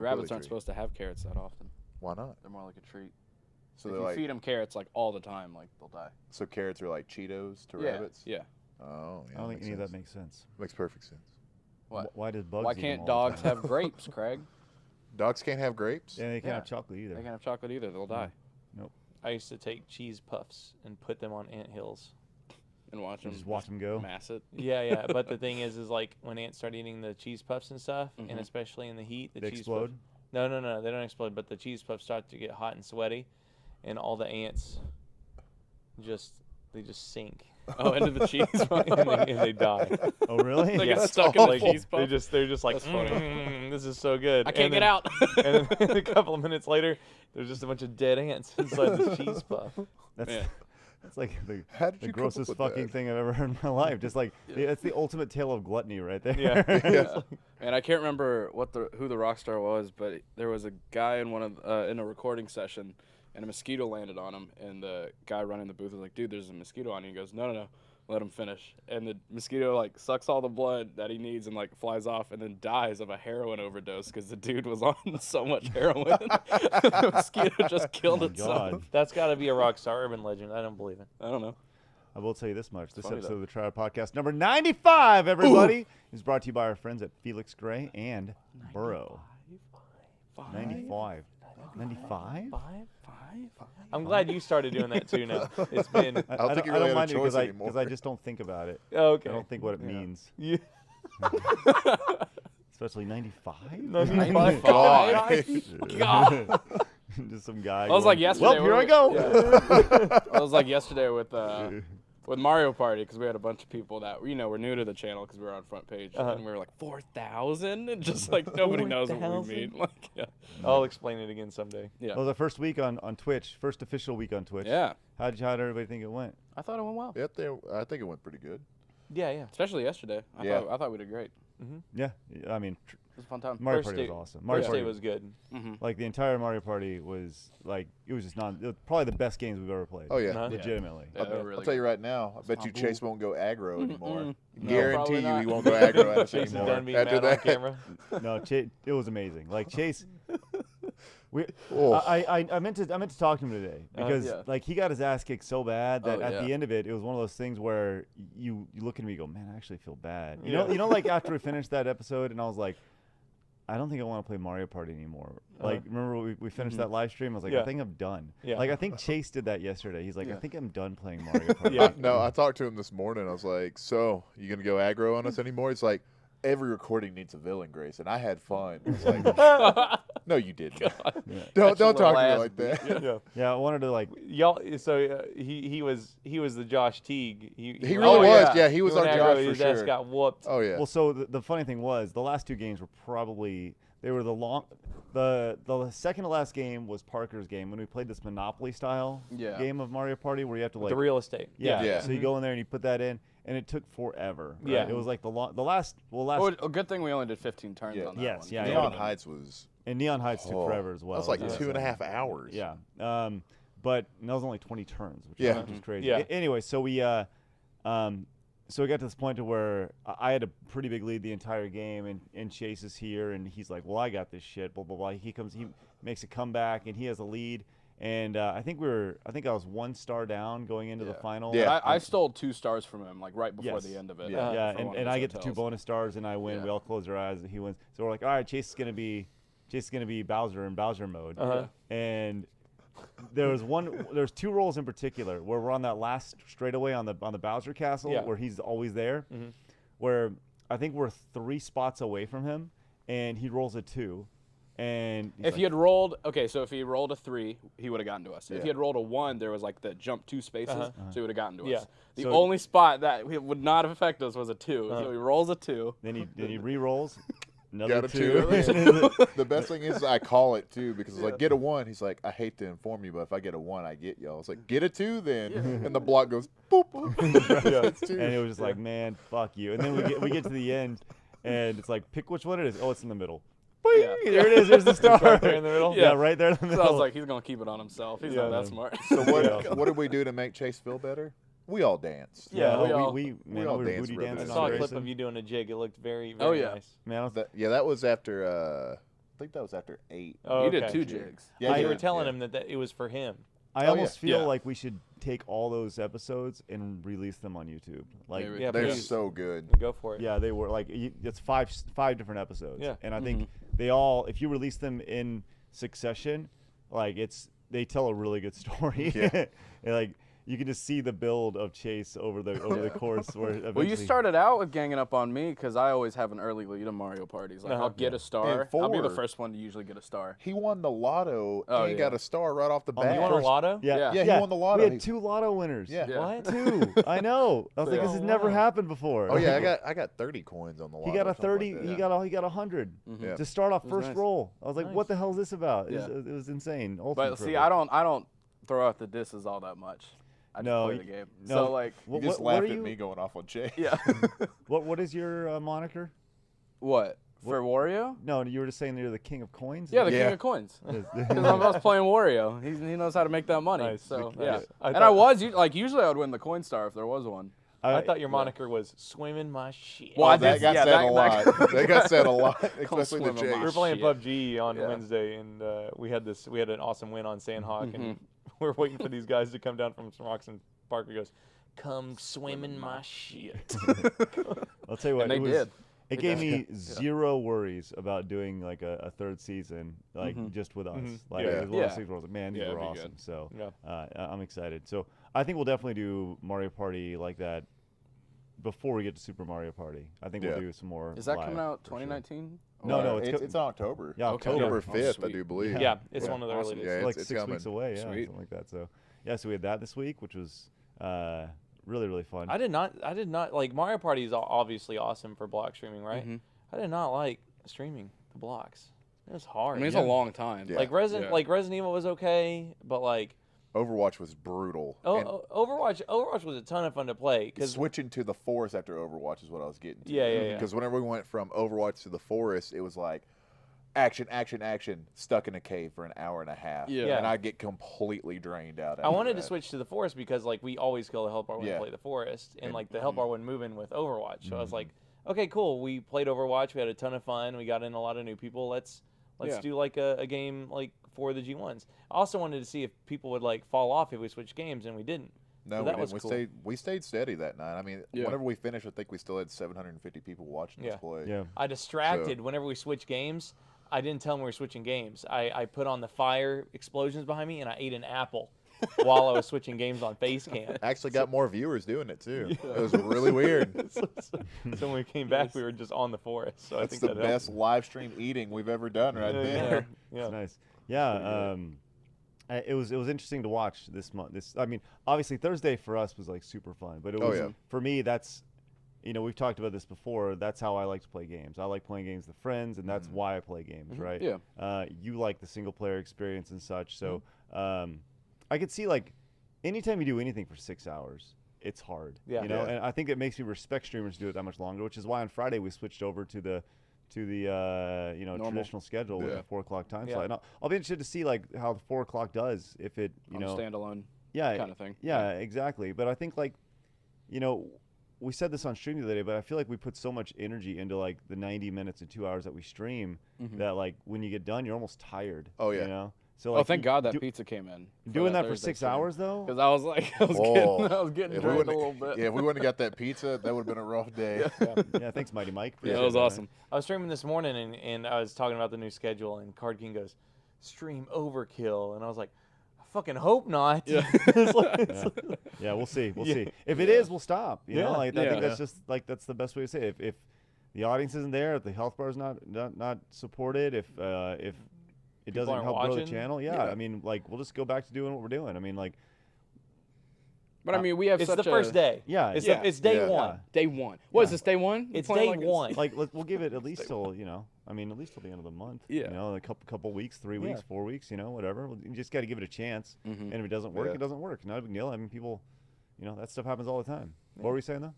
Rabbits aren't supposed to have carrots that often. Why not? They're more like a treat. So If they're you like, feed them carrots like all the time, like they'll die. so carrots are like Cheetos to rabbits? Yeah. Oh, yeah. I don't think makes any of sense. that makes sense. Makes perfect sense. What? Why does bugs? Why eat them can't all the dogs time? have grapes, Craig? Dogs can't have grapes? Yeah, they can't Yeah. have chocolate either. They can't have chocolate either. They'll die. I used to take cheese puffs and put them on anthills. And watch them. Just watch them go. Mass it. Yeah. But the thing is like when ants start eating the cheese puffs and stuff, Mhm. and especially in the heat, the They cheese explode. puffs. No, they don't explode. But the cheese puffs start to get hot and sweaty, and all the ants just sink Oh, into the cheese. and they die. Oh, really? They Yeah. get stuck in the Like, cheese puff. they're just like, That's funny. This is so good. I can't And get then- out. And then a couple of minutes later, there's just a bunch of dead ants inside this cheese puff. That's Yeah. that's like How did the you come up grossest with fucking that? thing I've ever heard in my life. Just like it's the ultimate tale of gluttony right there. Yeah. Yeah. And I can't remember who the rock star was, but there was a guy in in a recording session, and a mosquito landed on him, and the guy running the booth was like, "Dude, there's a mosquito on you." He goes, "No, let him finish." And the mosquito like sucks all the blood that he needs and like flies off, and then dies of a heroin overdose because the dude was on so much heroin. The mosquito just killed Oh my itself. God. That's got to be a rock star urban legend. I don't believe it. I don't know. I will tell you this much. This funny, episode though. of the Triad Podcast, number 95, everybody, is brought to you by our friends at Felix Gray and Burrow. 95. 95? I'm glad you started doing that too now. It's been. I don't think you I really don't had a mind it choice because anymore. I just don't think about it. Okay. I don't think what it means. Yeah. Especially 95? 95. God. God. Just some guy. I was like going, yesterday. Well, here I go. I was like yesterday with Mario Party because we had a bunch of people that were new to the channel because we were on front page and we were like 4,000 and just like nobody knows what we 4,000? mean. Like I'll explain it again someday. yeah. It was the first week on Twitch, first official week on Twitch. Yeah. How did everybody think it went? I thought it went well, I think it went pretty good. Yeah. especially yesterday. Yeah. I thought we did great. Yeah, I mean, It was a fun time. Mario First Party was day- awesome. Mario First Party day was good. Mm-hmm. like the entire Mario Party was like it was just probably the best games we've ever played. Oh, yeah. Uh-huh. Legitimately. Yeah, they were really I'll tell you good. right now, I bet you Chase won't go aggro anymore. No, Guarantee probably you not. he won't go aggro at us Chase is anymore. done being After mad on that, camera. No, it was amazing. Like Chase, Oh. I meant to talk to him today because yeah. like he got his ass kicked so bad that Oh, at yeah. the end of it, it was one of those things where you look at me and go, man, I actually feel bad. You Yeah. know, like after we finished that episode, and I was like, I don't think I want to play Mario Party anymore. Like, remember we finished that live stream? I was like, Yeah. I think I'm done. Yeah. Like, I think Chase did that yesterday. He's like, I Yeah. think I'm done playing Mario Party. Yeah. No, I talked to him this morning. I was like, so, you going to go aggro on us anymore? He's like, every recording needs a villain, Grace, and I had fun. I was like, no, you didn't. Don't Got your talk to me little like ass that. Yeah. Yeah, I wanted to like. Y'all. So he was the Josh Teague. He went- really was. yeah. Yeah, he was our went Josh aggro, for his ass sure. got whooped. Oh, yeah. Well, so the funny thing was, the last two games were probably they were the second to last game was Parker's game when we played this Monopoly style Yeah. game of Mario Party where you have to like The real estate. yeah. Yeah. So you go in there and you put that in, and it took forever. right? Yeah. It was like the last. Oh, a good thing we only did 15 turns Yeah. on that Yes, one. yeah, Neon Heights was and Neon Heights took forever as well. That was like Yeah. 2.5 hours. Yeah. But that was only 20 turns, which Yeah. is crazy. Yeah. Anyway, so we so we got to this point to where I had a pretty big lead the entire game, and Chase is here, and he's like, "Well, I got this shit." Blah blah blah. He makes a comeback, and he has a lead. And I think I was 1 star down going into the final. Yeah. I stole 2 stars from him, like right before Yes. the end of it. Yeah. Yeah, for one of and his I get the 2 hotels. bonus stars, and I win. Yeah. We all close our eyes, and he wins. So we're like, all right, Chase is gonna be Bowser in Bowser mode. Uh-huh. And there's 2 rolls in particular where we're on that last straightaway on the Bowser Castle Yeah. where he's always there, Mhm. where I think we're 3 spots away from him, and he rolls a 2, and he's If like, he had rolled, so if he rolled a 3, he would have gotten to us. If Yeah. he had rolled a 1, there was like the jump 2 spaces, so he would have gotten to Yeah. us. The So- only spot that would not have affected us was a 2. So he rolls a 2. then he re-rolls another Got a 2. 2. The best thing is I call it too because it's like get a 1. He's like, I hate to inform you, but if I get a 1, I get y'all. It's like get a 2 then, and the block goes boop. It's 2. And it was just like, man, fuck you. And then we get to the end, and it's like, pick which one it is. Oh, it's in the middle. Yeah. There it is. There's the star. Right there in the middle? Yeah, Yeah. right there in the So middle. I was like, he's gonna keep it on himself. He's not Yeah. that smart. So Yeah. what did we do to make Chase feel better? We all danced. Yeah, no, we all- we all were danced booty real dancing good. I on saw a clip Grayson. of you doing a jig. It looked very, Oh, very yeah. nice. Man, I was, That was after think that was after 8. Oh, You did okay. 2 jigs. Yeah, You yeah, were telling yeah. him that it was for him. I Oh, almost feel Yeah. like we should take all those episodes and release them on YouTube. Like, Maybe. Yeah, They're please. so good. Go for it. yeah, they were like it's five different episodes. Yeah. And I think they all, if you release them in succession, like they tell a really good story. Yeah. And, like you can just see the build of Chase over the course. Where Well, you eventually- started out with ganging up on me because I always have an early lead in Mario parties. Like, Uh-huh. I'll get a star. And I'll be the 4. first one to usually get a star. He won the lotto Oh, and got yeah. a star right off the On the bat. You want a lotto? Yeah, Yeah. Yeah, he won the lotto. We had He- 2 lotto winners. Yeah. Yeah. What? 2. I know. I was like, Yeah. this has never Wow. happened before. Oh yeah, I got 30 coins on the lotto. He got a or something 30. like that. He got 100 Yeah. to start off It was first nice. roll. I was like, what Nice. the hell is this about? Yeah. It was insane. Ultimate But see, privilege. I don't throw out the disses all that much. I just No, play you- the game. no. So like, You What- just what laughed are at you- me going off on Jay. yeah. What is your moniker? What for Wario? No, you were just saying you're the king of coins. Yeah, the Yeah. king of coins. Yes. Because I was playing Wario. He knows how to make that money. Nice. So Nice. yeah. I And thought- I was usually I would win the coin star if there was one. I thought your moniker was swimming my shit. Well, Oh, I that did- got yeah, said that- a lot. that- They got said a lot, especially the swim in my Jay. We were playing shit. PUBG on Yeah. Wednesday, and we had an awesome win on Sandhawk, Mm-hmm. and we were waiting for these guys to come down from Roxon Park. He goes, "Come swim in my shit." I'll tell you what. And they it was, did. It gave me zero worries about doing like a third season, like just with us. Like Yeah. it was one of Yeah. those things where I was like, man, these Yeah, were it'd be awesome. good. So Yeah. I'm excited. So I think we'll definitely do Mario Party like that before we get to Super Mario Party. I think Yeah. we'll do some more. Is that live, coming out for sure. 2019? No, no, it's, it's it's in October. Yeah, Okay. October. October Oh, 5th, I sweet. do believe. Yeah, it's Yeah. one of the early Awesome. days. Yeah, Like it's 6 coming. weeks away. Yeah, Sweet. something like that. So yeah, so we had that this week, which was really really fun. I did not like Mario Party is obviously awesome for block streaming, right? Mhm. I did not like streaming the blocks. It was hard. I mean, it's Yeah. a long time. Yeah. Like Resident Yeah. like Resident Evil was okay, but like Overwatch was brutal. And Overwatch was a ton of fun to play because switching to the forest after Overwatch is what I was getting to. Yeah, yeah, yeah. Because whenever we went from Overwatch to the forest, it was like action, action, action, stuck in a cave for an hour and a half. Yeah. Yeah. And I get completely drained out. I after wanted to that. switch to the forest because like we always kill the health bar when Yeah. we play the forest, and And- like the health bar wouldn't move in with Overwatch. So I was like, okay, cool. We played Overwatch. We had a ton of fun. We got in a lot of new people. Let's Yeah. do like a game like for the G1s. I also wanted to see if people would like fall off if we switched games, and we didn't. No, So we that didn't. was We cool. stayed steady that night. I mean, Yeah. whenever we finished, I think we still had 750 people watching Yeah. us play. yeah. I distracted whenever we switched games. I didn't tell them we were switching games. I put on the fire explosions behind me, and I ate an apple while I was switching games on face cam. Actually, got more viewers doing it too. It was really weird. So when we came back, we were just on the forest. So I That's think the that helped. best live stream eating we've ever done right Yeah, there. yeah. It's nice. Yeah. It was interesting to watch this month. I mean, obviously Thursday for us was like super fun, but it Oh, was yeah. for me. That's we've talked about this before. That's how I like to play games. I like playing games with friends, and that's why I play games, right? Yeah. You like the single player experience and such. So I could see like anytime you do anything for 6 hours, it's hard. Yeah. You know, Yeah. and I think it makes me respect streamers who do it that much longer, which is why on Friday we switched over to the Normal. traditional schedule with Yeah. the 4 o'clock time Yeah. slot. And I'll be interested to see like how the 4 o'clock does if it On a standalone yeah kind of thing. yeah exactly. But I think like we said this on stream the other day, but I feel like we put so much energy into like the 90 minutes and 2 hours that we stream that like when you get done you're almost tired. Oh, yeah. You know. So Oh, like, thank God that do- picture came in. doing that for 6 hours though. Because I was like, I was Oh, getting if we drained a wouldn't- little bit. Yeah, if we wouldn't have got that pizza, that would have been a rough day. Yeah, thanks, Mighty Mike. Yeah, Appreciate that was man. awesome. I was streaming this morning and I was talking about the new schedule and Card King goes, stream overkill, and I was like, I fucking hope not. Yeah. It's like- Yeah, we'll see. We'll Yeah. see. If it is, we'll stop. You know, Yeah. like I Yeah. think that's just like that's the best way to say it. If the audience isn't there, if the health bar is not supported, if it People doesn't aren't help grow the watching? channel, Yeah. I mean, like we'll just go back to doing what we're doing. I mean, like But I mean, we have it's such the first day. yeah, It's, Yeah. it's day Yeah. one. day one. What is Yeah. this, day one? You It's playing day like one. like we'll give it at least till I mean, at least till the end of the month. Yeah. You know, a couple weeks, 3 Yeah. weeks, 4 weeks. You know, whatever. You just got to give it a chance. Mhm. And if it doesn't work, Yeah. it doesn't work. Not a big deal. I mean, people, that stuff happens all the time. What were we saying though?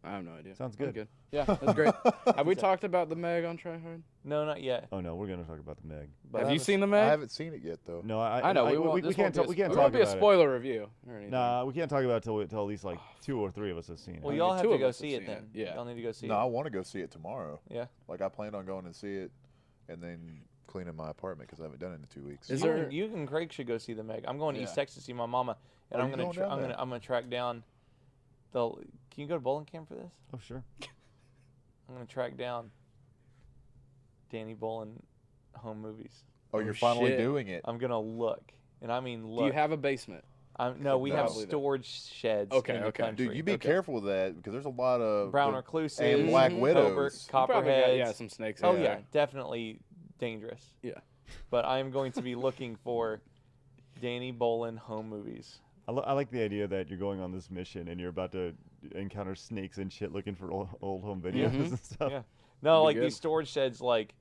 I have no idea. Sounds I'm good. Yeah, that's great. Have we talked about the Meg on Try Hard? No, not yet. Oh no, we're gonna talk about the Meg. But Have I you was- seen the I Meg? haven't seen it yet though. No, I know. we this can't won't talk. be a- We can't it talk won't be a about it. spoiler review or anything. Nah, we can't talk about it till at least like 2 or 3 of us have seen it. Well, I y'all mean, have two to of go us have see it seen then. it. Yeah. Y'all need to go see No, it. I want to go see it tomorrow. Yeah. Like I plan on going to see it. and then cleaning my apartment because I haven't done it in 2 weeks. Is You there- and, you and Craig should go see the Meg. I'm going to East Yeah. Texas to see my mama, and Oh, I'm you gonna going down there? I'm gonna track down the. Can you go to bowling camp for this? Oh, sure. I'm gonna track down Danny Bolin home movies. Oh, you're finally shit. doing it. I'm gonna look, and I mean look. Do you have a basement? No, we have Probably that. storage sheds. Okay, in the okay. country. Dude, you be Okay. careful with that because there's a lot of brown the- recluses and black Mhm. widows. You probably got, copperheads. yeah, some snakes. Oh out yeah, there. definitely dangerous. Yeah. But I am going to be looking for Danny Bolin home movies. I like the idea that you're going on this mission and you're about to encounter snakes and shit looking for old home videos Mhm. and stuff. Yeah. No, Be like good. these storage sheds, like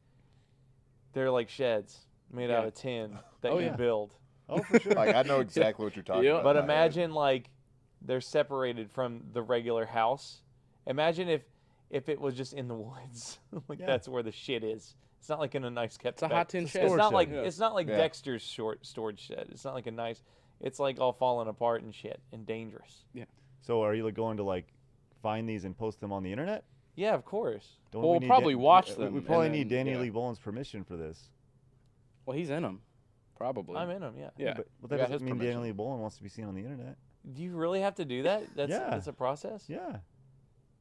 they're like sheds made out Yeah. of tin that Oh, you yeah. build. Oh, for sure. Like I know exactly what you're talking Yeah. about. But in my head. imagine like they're separated from the regular house. Imagine if it was just in the woods. Like Yeah. that's where the shit is. It's not like in a nice kept. It's a spec. hot tin It's a shed. It's storage not shed. like Yeah. it's not like Yeah. Dexter's storage shed. It's not like a nice. It's like all falling apart and shit and dangerous. So are you like, going to like find these and post them on the internet? Yeah, of course. Don't Well, we we'll need probably watch we- them We and probably then- need Danny yeah. Lee Bolin's permission for this. Well, he's in them. Probably. I'm in them. Yeah. Yeah. But We that got doesn't his mean Danny permission. Lee Bolin wants to be seen on the internet. Do you really have to do that? That's Yeah. that's a process. Yeah.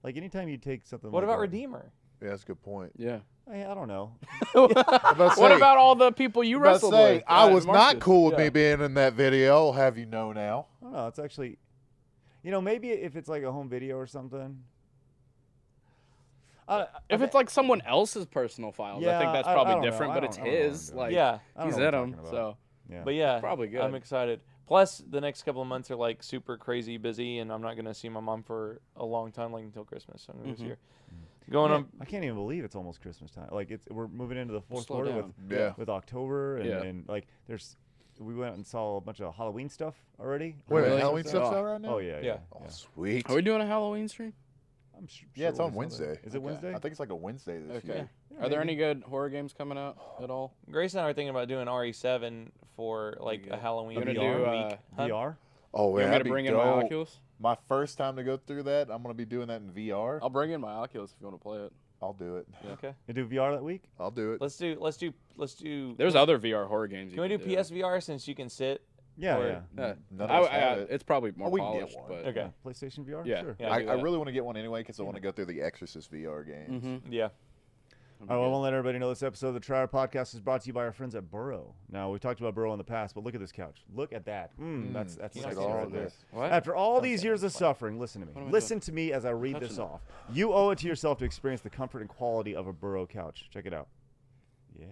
Like anytime you take something. What like about that- Redeemer? Yeah, that's a good point. Yeah. I don't know. What say- about all the people you I'm about to wrestled say, with? I was not Marcus? cool with Yeah. me being in that video. I'll have you know now. I don't know. It's actually, maybe if it's like a home video or something. If it's like someone else's personal files, I Yeah, think that's I probably don't know. different. I But don't- it's I don't know what I'm his. doing. Like, Yeah. I don't he's know what in I'm them. talking about. So Yeah. But yeah, Probably good. I'm excited. Plus, the next couple of months are like super crazy busy, and I'm not gonna see my mom for a long time, like until Christmas. So I'm gonna Mhm. see her. Going on. I can't even believe it's almost Christmas time. Like we're moving into the fourth Slow quarter down. Yeah. with October and, Yeah. and like we went and saw a bunch of Halloween stuff already. Wait, Really? Halloween Oh. stuff's out right now? Oh yeah, Yeah. yeah. Oh, yeah. sweet. Are we doing a Halloween stream? I'm Yeah, it's on we saw that. Wednesday. Is it Okay. Wednesday? I think it's like a Wednesday this Okay. year. Yeah, Are there maybe. any good horror games coming out at all? Grace and I are thinking about doing RE7 for like Yeah. a Halloween You gonna week. do, Huh? VR? Oh, You yeah, want me to that'd be bring in my dope. Oculus? My first time to go through that, I'm gonna be doing that in VR. I'll bring in my Oculus if you want to play it. I'll do it. Okay. You do VR that week? I'll do it. Let's do. There's other VR horror games. Can we do PSVR since you can sit? Yeah, Or- yeah. Yeah. None of us have it. It's probably more Oh, we can get polished, one. but Okay. PlayStation VR? Yeah. Sure. Yeah. I, do I that. really want to get one anyway because I want to go through the Exorcist VR games. Mhm. Yeah. All right, well, I want to let everybody know this episode of the Trier Podcast is brought to you by our friends at Burrow. Now, we've talked about Burrow in the past, but look at this couch. Look at that. That's Can you sexy not see right all there. this? What? After all these years of suffering, listen to me. What am I Listen to me as I read touching this it. off. You owe it to yourself to experience the comfort and quality of a Burrow couch. Check it out. Yeah.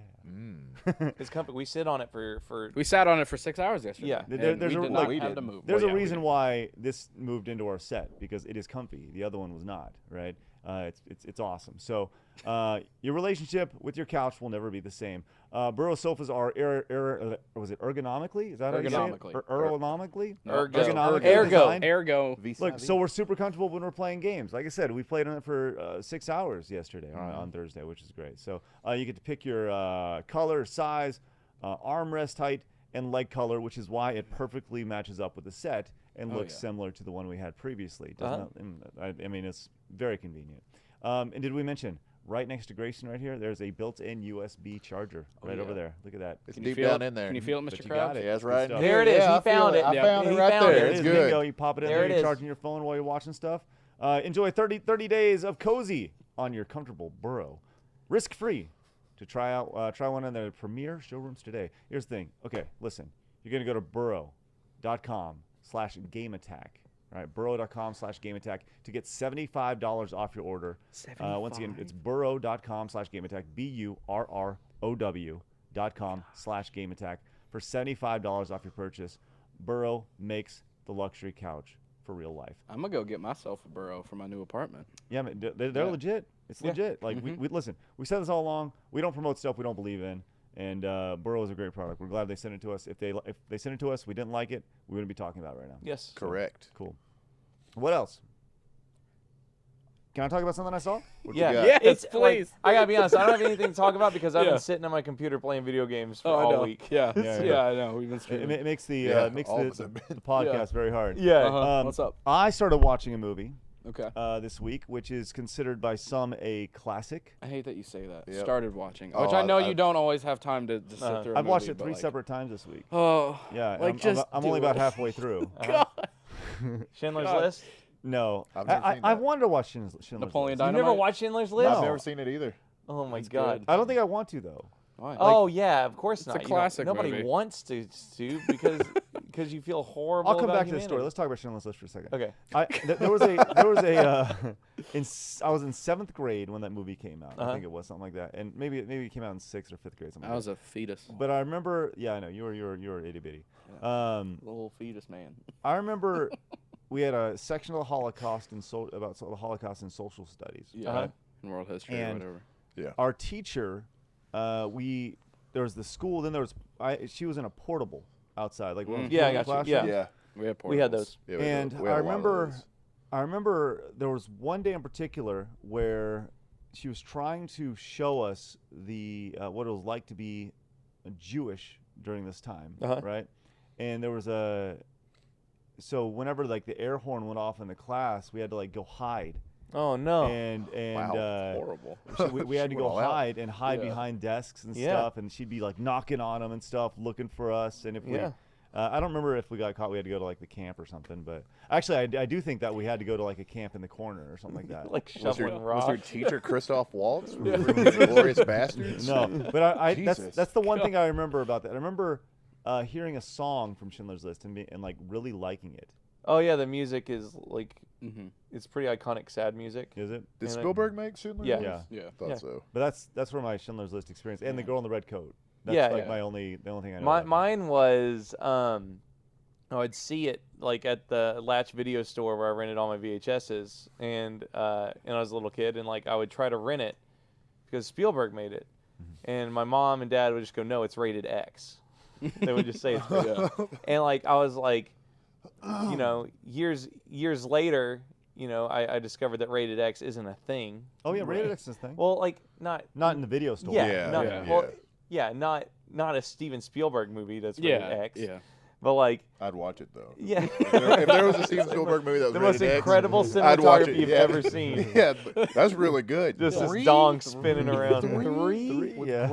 It's comfy. We sit on it for. We sat on it for 6 hours yesterday. Yeah. and There's we a- did like- not We have did. to move. There's Well, a yeah, we reason did. why this moved into our set because it is comfy. The other one was not, right? It's awesome. So your relationship with your couch will never be the same. Burrow sofas are was it ergonomically? Is that how you say it? Ergonomically. Ergonomically? Ergo. designed? Ergo. Look, so we're super comfortable when we're playing games. Like I said, we played on it for 6 hours yesterday on Thursday, which is great. So you get to pick your color, size, armrest height, and leg color, which is why it perfectly matches up with the set and looks yeah. similar to the one we had previously. I mean, it's very convenient. And did we mention right next to Grayson right here, there's a built-in USB charger right over yeah. there. Look at that. It's Can you deep feel down it? in there. Can you feel it, But Mr. you got Krabs? it. Yeah, that's Good right. stuff. There it is. Yeah, He I feel found it. I Yeah. found He it right found there. it. There it It's is. good. Bingo. You pop it in There there, it you're is. charging your phone while you're watching stuff. Enjoy 30 days of cozy on your comfortable Burrow. Risk-free to try one in their premier showrooms today. Here's the thing. Okay, listen. You're going to go to burrow.com/gameattack. All right, burrow.com/gameattack to get $75 off your order. Once again, it's burrow.com/gameattack, burrow.com/gameattack for $75 off your purchase. Burrow makes the luxury couch for real life. I'm gonna go get myself a Burrow for my new apartment. Yeah, man, they're Yeah. legit. It's legit. Like we listen. We said this all along. We don't promote stuff we don't believe in, and Burrow is a great product. We're glad they sent it to us. If they sent it to us, we didn't like it, we wouldn't be talking about it right now. Yes. Correct. Cool. What else? Can I talk about something I saw? What Yeah. you got? Yes, It's like, please. I gotta be honest. I don't have anything to talk about because I've Yeah. been sitting on my computer playing video games for Oh, I all know. week. Yeah. Yeah, Yeah, yeah. I know. We've been It, streaming. it makes the Yeah, makes all of the, us have been. the podcast very hard. Yeah. Uh-huh. What's up? I started watching a movie. Okay. this week, which is considered by some a classic. I hate that you say that. Yep. Started watching, Oh, which I know I- you don't always have time to sit through. A I've watched movie, it but, 3 like, separate times this week. Oh, Yeah, like just I'm do only about it. halfway through. Schindler's God. List. No, I've never seen I that. wanted to watch Schindler's Napoleon List. You've never Dynamite? watched Schindler's List? I've No. never seen it either. Oh my It's god. good. I don't think I want to though. Why? Oh yeah, of course not. a You don't- classic Nobody movie. wants to because you feel horrible. I'll come about back to this story. humanity. Let's talk about Schindler's List for a second. Okay. There was a I was in 7th grade when that movie came out. I think it was something like that, and maybe it came out in 6th or 5th grade. Something I like was a fetus, that. But I remember, yeah, I know you were itty bitty. little fetus man. I remember we had a section of the Holocaust about the Holocaust in social studies. Yeah, in world history or And- whatever. Our teacher, there was the school. Then there was she was in a portable outside, like one of those Yeah, I portable got you. Yeah. classrooms. Yeah. We had We had portables. those. Yeah, we And had a lot of those. I remember there was one day in particular where she was trying to show us what it was like to be Jewish during this time, right? And there was so whenever like the air horn went off in the class, we had to like go hide, Oh no. and Wow, horrible. we had to She go went all out. hide Yeah. behind desks and Yeah. stuff, and she'd be like knocking on them and stuff, looking for us, and if we. Yeah. I don't remember if we got caught. We had to go to like the camp or something, but actually, I do think that we had to go to like a camp in the corner or something like that. Like Was shoveling your rock. teacher Christoph Waltz? Glorious Bastards? No, but Jesus. that's the one thing I remember about that. I remember hearing a song from Schindler's List and like really liking it. Oh yeah, the music is like Mm-hmm. it's pretty iconic sad music. Is it? Did And I- Spielberg make Schindler's Yeah. List? Yeah. Yeah. Thought Yeah. so. But that's where my Schindler's List experience and the girl in the red coat. That's Yeah, like yeah. the only thing I know. My, about mine was I'd see it like at the Latch video store where I rented all my VHSs, and I was a little kid, and like I would try to rent it because Spielberg made it, and my mom and dad would just go, "No, it's rated X." They would just say it's rated X. And like I was like, you know, years later, you know, I discovered that rated X isn't a thing. Oh yeah, rated X is thing. Well, like not Not in the video store. yeah, Yeah, not, yeah. well, yeah, not a Steven Spielberg movie that's rated Yeah. X. Yeah. But like, I'd watch it though. yeah. If there was a Steven Spielberg movie that was The most rated X, incredible I'd watch cinematography it. you've Yeah. ever seen. Yeah, that's really good. Just Three? this dong spinning around. Three? With Yeah.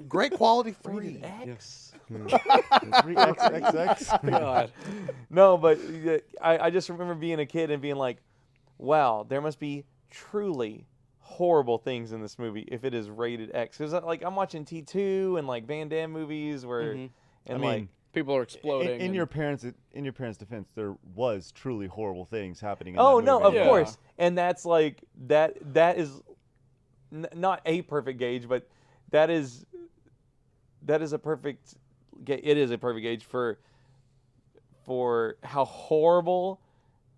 Great quality 3. rated X. 3XXX. God. No, but I just remember being a kid and being like, wow, there must be truly horrible things in this movie if it is rated X. Because like I'm watching T2 and like Van Damme movies where, Mhm. and I mean, like People are exploding. in and- your parents' defense, there was truly horrible things happening. In oh that no, movie. of Yeah. course, and that's like that is not a perfect gauge, but that is a perfect. It is a perfect gauge for how horrible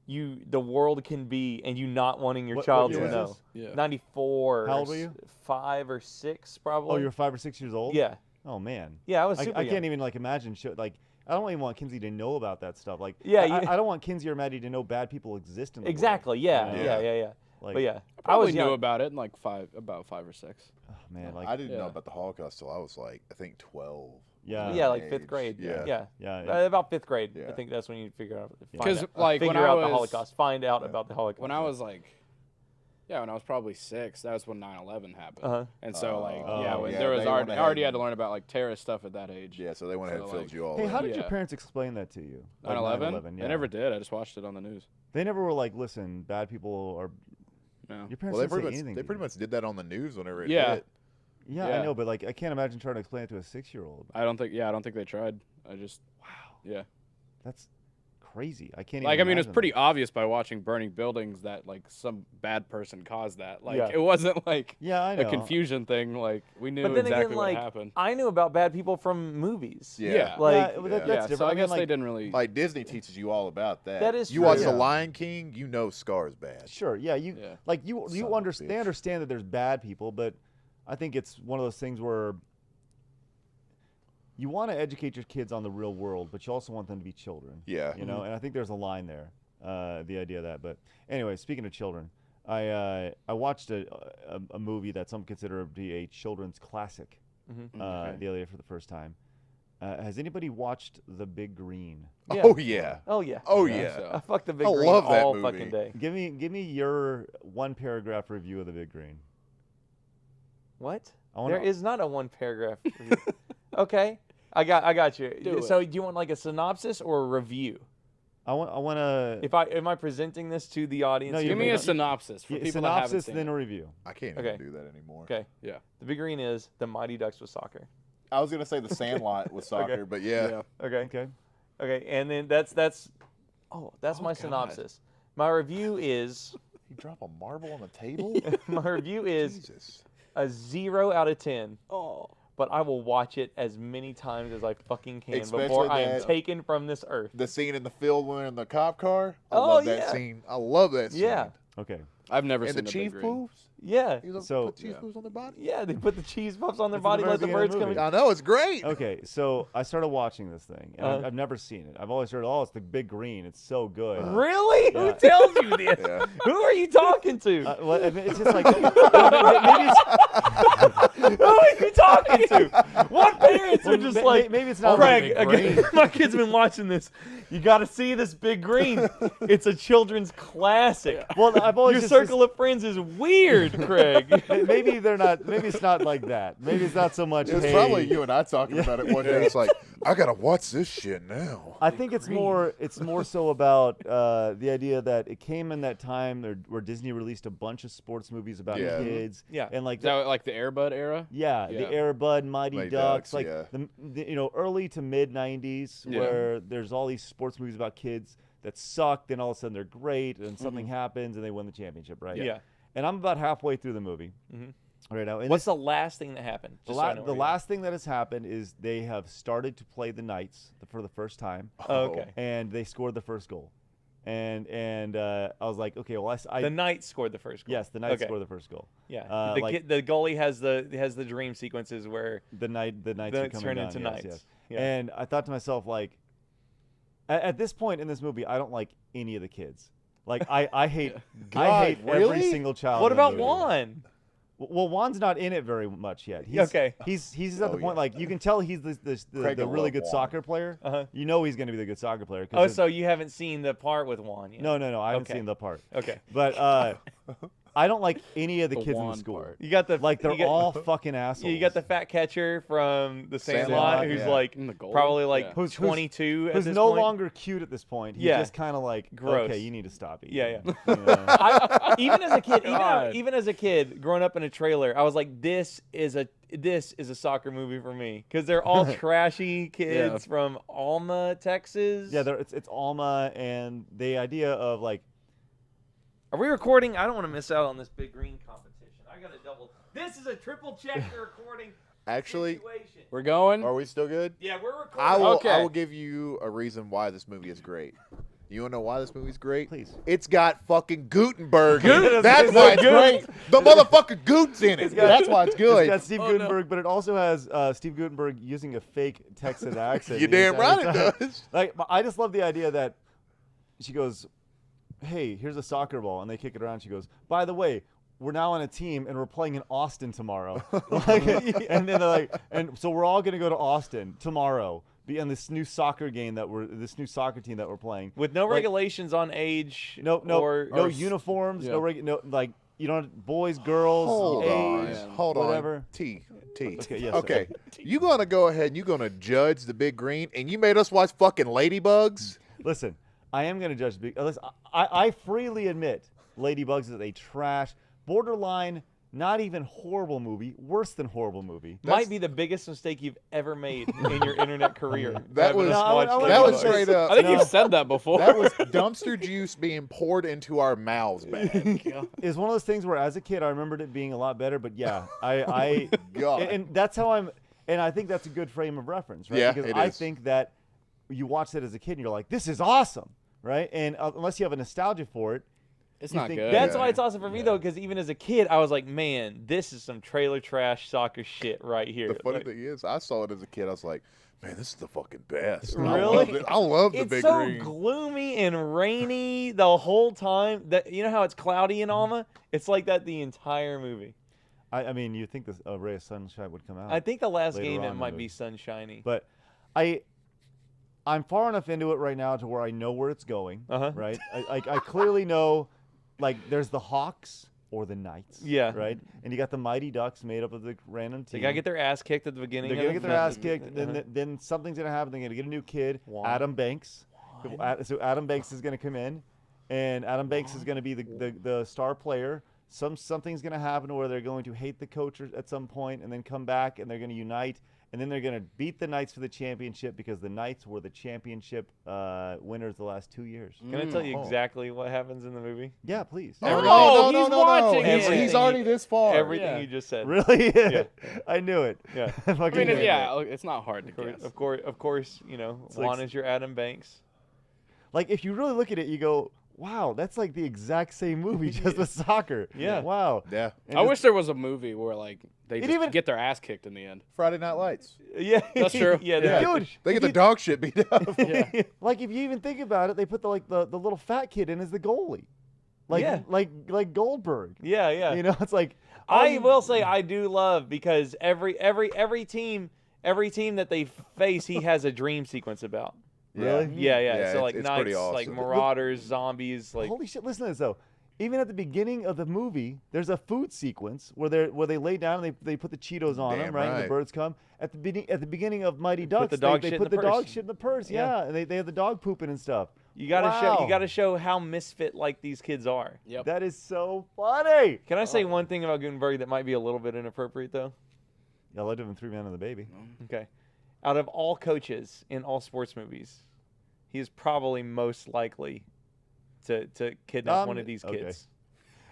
the world can be, and you not wanting your What child year to was know. this? Yeah. 94. How old were you? 5 or 6, probably. Oh, you're 5 or 6 years old. Yeah, Oh man. yeah. I was I super can't young. even like imagine like I don't even want Kinsey to know about that stuff. Like Yeah, I don't want Kinsey or Maddie to know bad people exist in the Exactly. Yeah, Yeah. yeah. world. Like, But yeah, I I probably was knew young. about it in like about 5 or 6. oh, man, like I didn't know yeah. about the Holocaust till I was like, I think 12. yeah, Yeah, like age. 5th grade. Yeah. Yeah. yeah. About 5th grade. I Yeah. think that's when you figure out. Because like when figure I out was the Holocaust. Find out about the Holocaust. when I was like, when I was probably 6, that was when 9/11 happened. Uh-huh. And so like Oh, when yeah, there was they already, went I already ahead had to learn about like terrorist stuff at that age. Yeah, so they went ahead and So, filled like- you all Hey, in. how did your Yeah. parents explain that to you? Like 9/11? 9/11, yeah. They never did. I just watched it on the news. They never were like, listen, bad people are. No. Your parents Well, didn't say anything. they to pretty you. much did that on the news whenever it Yeah. hit. Yeah, I yeah. know, but like, I can't imagine trying to explain it to a 6-year-old. I don't think they tried. I just Wow, yeah. that's crazy. I can't. Like even I mean, it's imagine pretty that. obvious by watching burning buildings that like some bad person caused that. Like Yeah. it wasn't like Yeah, I know. a confusion thing. Like we knew But then exactly again, what like happened. I knew about bad people from movies. Yeah. Like yeah, well, yeah. that's Yeah, different. so I mean, guess like, they didn't really. Like Disney teaches you all about that. That is You true. watch Yeah. The Lion King, you know Scar's bad. Sure, yeah, you Yeah. like you Son you of a understand. They bitch. understand that there's bad people, but I think it's one of those things where you want to educate your kids on the real world, but you also want them to be children. Yeah. You know, and I think there's a line there, the idea of that. But anyway, speaking of children, I watched a movie that some consider to be a children's classic Mhm. the other day for the first time. Has anybody watched The Big Green? Yeah. Oh yeah. Oh yeah. Oh Yeah, yeah. so- I fuck the Big I Green love that all movie. fucking day. Give me your one paragraph review of The Big Green. What? I wanna- There is not a one paragraph review. Okay. I got you. Do So do you want like a synopsis or a review? I want to If I am I presenting this to the audience? No, who you Give me may a not- synopsis for people that haven't synopsis, seen then it. a review. I can't Okay. even do that anymore. Okay. Yeah. The Big Green is the Mighty Ducks with soccer. I was gonna say The Sandlot with soccer, but yeah. Okay. Okay. Okay. And then that's my God. synopsis. My review is You drop a marble on the table. my review is Jesus. a 0 out of 10. Oh. But I will watch it as many times as I fucking can Especially before I am that- taken from this earth. The scene in the field when they're in the cop car. I Oh, love that yeah. scene. I love that scene. Yeah. Okay. I've never And seen the The Big chief Green. moves. Yeah. He was So- put cheese Yeah. moves on their body. Yeah, they put the cheese puffs on their It's at the body, very let the beginning of birds the come movie. in. I know it's great. Okay, so I started watching this thing, and Uh-huh. I've never seen it. I've always heard, oh, it's The Big Green. It's so good. Really? Yeah. Who tells you this? Yeah. Who are you talking to? Well, I mean, it's just like maybe it's, Who are you talking to? What parents are just like, maybe it's not Craig, The Big again, Green. my kid's been watching this. You got to see this Big Green. It's a children's classic. Well, I've always Your just, circle of friends is weird, Craig. maybe they're not. Maybe it's not like that. Maybe it's not so much. It was hey, probably you and I talking about it one day. It's like, I gotta watch this shit now. I think it's more so about the idea that it came in that time where Disney released a bunch of sports movies about Yeah. kids. Yeah. And like Is that like the Air Bud era? yeah, Yeah. the Air Bud, Mighty Mighty Ducks, Ducks, like yeah. the early to mid '90s, Yeah. where there's all these sports movies about kids that suck. Then all of a sudden they're great, and something happens, and they win the championship, right? Yeah. And I'm about halfway through the movie Mhm. right now. And What's this- the last thing that happened? the, Just so I la- know the where you're last thing that has happened is they have started to play the Knights for the first time, at. Oh, okay. and they scored the first goal. And I was like, okay, well, The Knights scored the first goal. yes, the Knights Okay. scored the first goal. Yeah. like- The goalie has the dream sequences where The Knights are Knights coming turn down, into yes, Knights. yes. Yeah. And I thought to myself, like, at this point in this movie, I don't like any of the kids. Like, I hate God, every really? single child. what in the about movie. Juan? Well, Juan's not in it very much yet. He's, Okay. He's at Oh, the point yeah. like you can tell he's the Craig will really love good Juan. soccer player. Uh-huh. You know he's going to be the good soccer player. 'cause Oh, it's- so you haven't seen the part with Juan yet? no, I haven't Okay. seen the part. Okay. But I don't like any of the The kids in the Juan school. part. You got the Like they're you got- all fucking assholes. Yeah, you got the fat catcher from the Sandlot, Sandlot, who's yeah. like And the goalie? probably like Yeah. Who's- 22 at who's this no point. longer cute at this point. He's Yeah. just kind of like, Gross. okay, you need to stop eating. Yeah, You know? Even as a kid, God. even as a kid, growing up in a trailer, I was like, this is a soccer movie for me because they're all trashy kids from Alma, Texas. Yeah, it's Alma, and the idea of like, Are we recording? I don't want to miss out on this Big Green competition. I got to double. This is a triple check the recording Actually, situation. We're going. are we still good? Yeah, we're recording. I will. Okay. I will give you a reason why this movie is great. You wanna know why this movie's great? Please. It's got fucking Gutenberg. in it. Goot- That's it's why it's Goot. great. The motherfucker Goot's in it. got- That's why it's good. It's got Steve Oh, no. Gutenberg, but it also has Steve Gutenberg using a fake Texan accent. You the damn entire right it time. does. Like, but I just love the idea that she goes, "Hey, here's a soccer ball," and they kick it around. She goes, "By the way, we're now on a team and we're playing in Austin tomorrow." Like, and then they're like, and so we're all gonna go to Austin tomorrow. Be on this new soccer team that we're playing. with no Like, regulations on age. No or uniforms, yeah. no like you know boys, girls, Hold on. age, Hold whatever. on. T. Okay, yes, Okay. You gonna go ahead and you gonna judge the Big Green, and you made us watch fucking Ladybugs? Listen, I am going to judge. Listen, I freely admit Ladybugs is a trash, borderline, not even horrible movie, worse than horrible movie. might be the biggest mistake you've ever made in your internet career. That having was- us No, I watch would- That was Ladybugs. straight up. I think No. you've said that before. That was dumpster juice being poured into our mouths, man. It's one of those things where, as a kid, I remembered it being a lot better. But yeah, I God. and that's how I'm, and I think that's a good frame of reference, right? Yeah, because it I is. think that you watch that as a kid, and you're like, this is awesome, right? And unless you have a nostalgia for it, it's you not think- good. That's Yeah. why it's awesome for me though, because even as a kid, I was like, "Man, this is some trailer trash soccer shit right here." The funny Like, thing is, I saw it as a kid. I was like, man, this is the fucking best. Really? I love the it's Big so Green. gloomy and rainy the whole time. That you know how it's cloudy in Alma? It's like that the entire movie. I mean, you think this a ray of sunshine would come out, I think the last Later game on it in the might movie. be sunshiny. but I'm far enough into it right now to where I know where it's going. Uh-huh. Right. I clearly know, like, there's the Hawks or the Knights. Yeah. Right. And you got the Mighty Ducks made up of the random They team. gotta get their ass kicked at the beginning. They're gonna of get their ass the- kicked. Then something's gonna happen. They're gonna get a new kid, Why? Adam Banks. So Adam Banks is gonna come in, and Adam Banks is gonna be the star player. Something's gonna happen where they're going to hate the coach at some point, and then come back, and they're gonna unite, and then they're gonna beat the Knights for the championship because the Knights were the championship winners the last 2 years. Can I tell you Oh. exactly what happens in the movie? Yeah, please. Oh, he's watching He's, it. he's already this far. Everything Yeah. you just said. Really? Yeah. I knew it. Yeah. I Fucking mean, knew it. yeah, it's not hard to guess. Of course, you know, like Juan is your Adam Banks. Like, if you really look at it, you go, wow, that's like the exact same movie, just with soccer. Yeah. Wow. Yeah. And I it's- wish there was a movie where like they It just even- get their ass kicked in the end. Friday Night Lights. Yeah, That's true. yeah, Yeah. Dude, They if get the dog shit beat up. Yeah. like, if you even think about it, they put the little fat kid in as the goalie. Like, Yeah. like Goldberg. yeah, yeah. You know, it's like, I will say I do love because every team that they face, he has a dream sequence about. Really? Yeah, yeah. Yeah, so it's- like it's knights, pretty awesome. like marauders, zombies, like holy shit, listen to this, though. Even at the beginning of the movie, there's a food sequence where they lay down and they put the Cheetos on them, Damn right? And the right. birds come. At the beginning of Mighty put Ducks, the dog they shit put in the the dog purse. shit in the purse, Yeah. yeah. And they have the dog pooping and stuff. you gotta Wow. show how misfit like these kids are. Yep. That is so funny. Can I say one thing about Gutenberg that might be a little bit inappropriate though? Yeah, I loved him in 3 Men and the Baby. Okay. Out of all coaches in all sports movies, he is probably most likely to kidnap one of these okay. kids.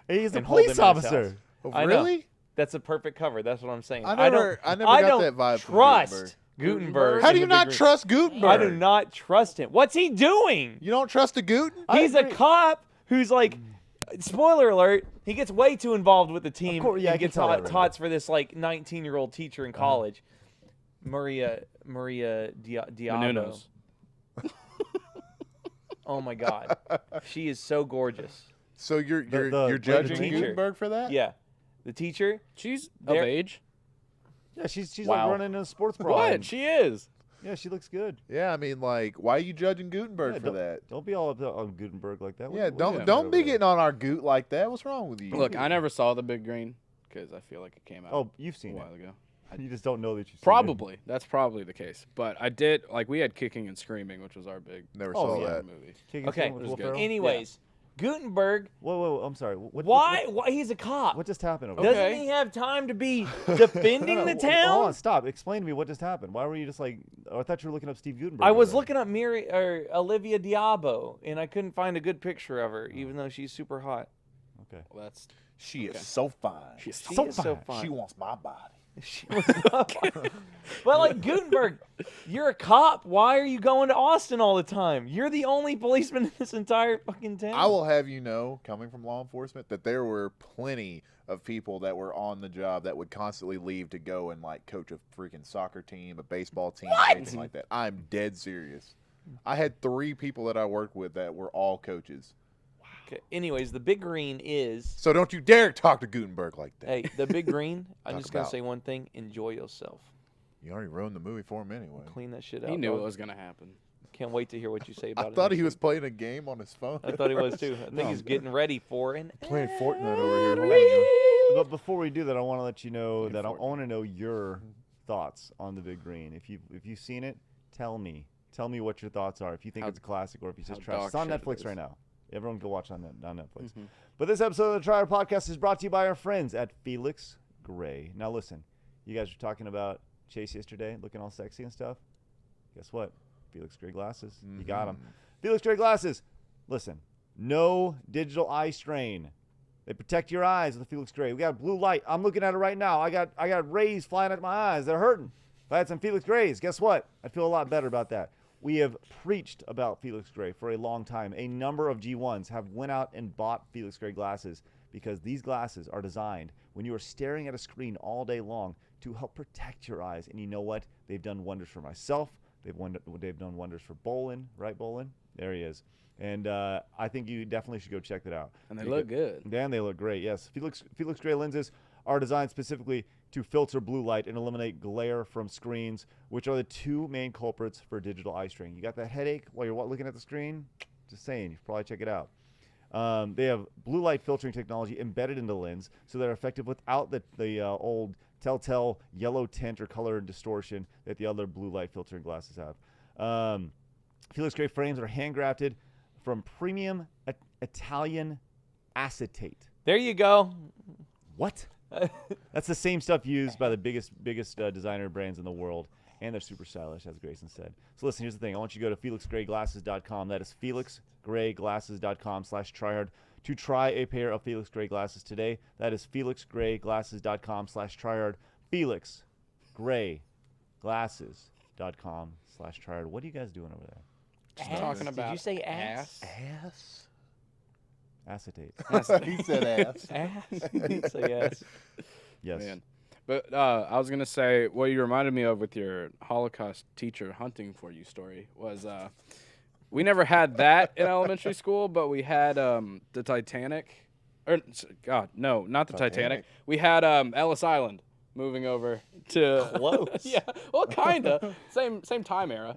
He's a And hold police him in his officer. house. Oh, I know. really? That's a perfect cover. That's what I'm saying. I never got that vibe from trust Gutenberg. Gutenberg. How in do you the Big not Green- trust Gutenberg? I do not trust him. What's he doing? You don't trust a Guten? He's a agree. cop who's like, spoiler alert, he gets way too involved with the team. course, yeah, I and can gets tell that hot right tots for this like 19-year-old teacher in college, Maria Diablo. Menounos. Oh my God, she is so gorgeous. So you're the- you're the judging teacher. Gutenberg for that? Yeah, the teacher. She's There- of age. Yeah, she's Wow. like running in a sports bra. What? and- She is. Yeah, she looks good. Yeah, I mean, like, why are you judging Gutenberg Yeah, for that? Don't be all up on Gutenberg like that. Yeah, What- don't what- don't be getting on our Goot like that. What's wrong with you? Look, I never saw the Big Green because I feel like it came out Oh, you've a seen while it. ago. You just don't know that you've seen Probably. That's probably the case. But I did like we had Kicking and Screaming, which was our big Never Oh, saw yeah. that. movie. it. Kicking Okay, Stone with it was Will good. Ferrell? Anyways, Gutenberg. Whoa, I'm sorry. What, Why? Why? He's a cop. What just happened over Okay. there? Doesn't he have time to be defending No, the hold town? on, stop. Explain to me what just happened. Why were you just like? Oh, I thought you were looking up Steve Gutenberg. I was over there. looking up Olivia Diabo, and I couldn't find a good picture of her, even though she's super hot. Okay. Well, that's She is Okay. so fine. she's She So is so fine. fine. She wants my body. She was but like Gutenberg, you're a cop. Why are you going to Austin all the time? You're the only policeman in this entire fucking town. I will have you know, coming from law enforcement, that there were plenty of people that were on the job that would constantly leave to go and like coach a freaking soccer team, a baseball team, anything like that. I'm dead serious. I had 3 people that I worked with that were all coaches. Okay. Anyways, the Big Green is. So don't you dare talk to Gutenberg like that. Hey, the Big Green. I'm Talk just gonna about- say one thing: enjoy yourself. You already ruined the movie for him anyway. Clean that shit out. he knew dog. it was gonna happen. Can't wait to hear what you say about I it. thought next he was week. playing a game on his phone. I thought he was too. I think No. he's getting ready for an. Playing Fortnite over here. But before we do that, I want to let you know that I Fortnite. want to know your thoughts on the Big Green. If you've seen it, tell me. Tell me what your thoughts are. If you think How- it's a classic or if you just how trash. It's dog on shit it Netflix is. right now. Everyone go watch on Netflix. Mhm. But this episode of the Trier Podcast is brought to you by our friends at Felix Gray. Now listen, you guys were talking about Chase yesterday, looking all sexy and stuff. Guess what? Felix Gray glasses. You got them. Felix Gray glasses. Listen, no digital eye strain. They protect your eyes with the Felix Gray. We got blue light. I'm looking at it right now. I got rays flying at my eyes. They're hurting. If I had some Felix Grays, guess what? I'd feel a lot better about that. We have preached about Felix Gray for a long time. A number of G1s have went out and bought Felix Gray glasses because these glasses are designed when you are staring at a screen all day long to help protect your eyes. And you know what? They've done wonders for myself. They've done wonders for Bolin, right, Bolin? There he is. And I think you definitely should go check that out. And they look good. Dan, they look great. Yes, Felix Gray lenses are designed specifically to filter blue light and eliminate glare from screens, which are the two main culprits for digital eye strain. You got that headache while you're looking at the screen? Just saying, you should probably check it out. They have blue light filtering technology embedded in the lens, so they're effective without the old telltale yellow tint or color distortion that the other blue light filtering glasses have. Felix Gray frames are handcrafted from premium Italian acetate. There you go. What? That's the same stuff used by the biggest designer brands in the world, and they're super stylish, as Grayson said. So listen, here's the thing. I want you to go to FelixGrayGlasses.com. That is FelixGrayGlasses.com/tryhard to try a pair of Felix Gray glasses today. That is FelixGrayGlasses.com/tryhard. FelixGrayGlasses.com/tryhard. What are you guys doing over there? Just Ass? talking Did about you say ass? Ass. Acetate. He said ass. Ass? You say ass. Yes. Man. But I was gonna say what you reminded me of with your Holocaust teacher hunting for you story was we never had that in elementary school, but we had the Titanic, God no, not the Titanic. We had Ellis Island moving over to Close. yeah, well, kinda same time era.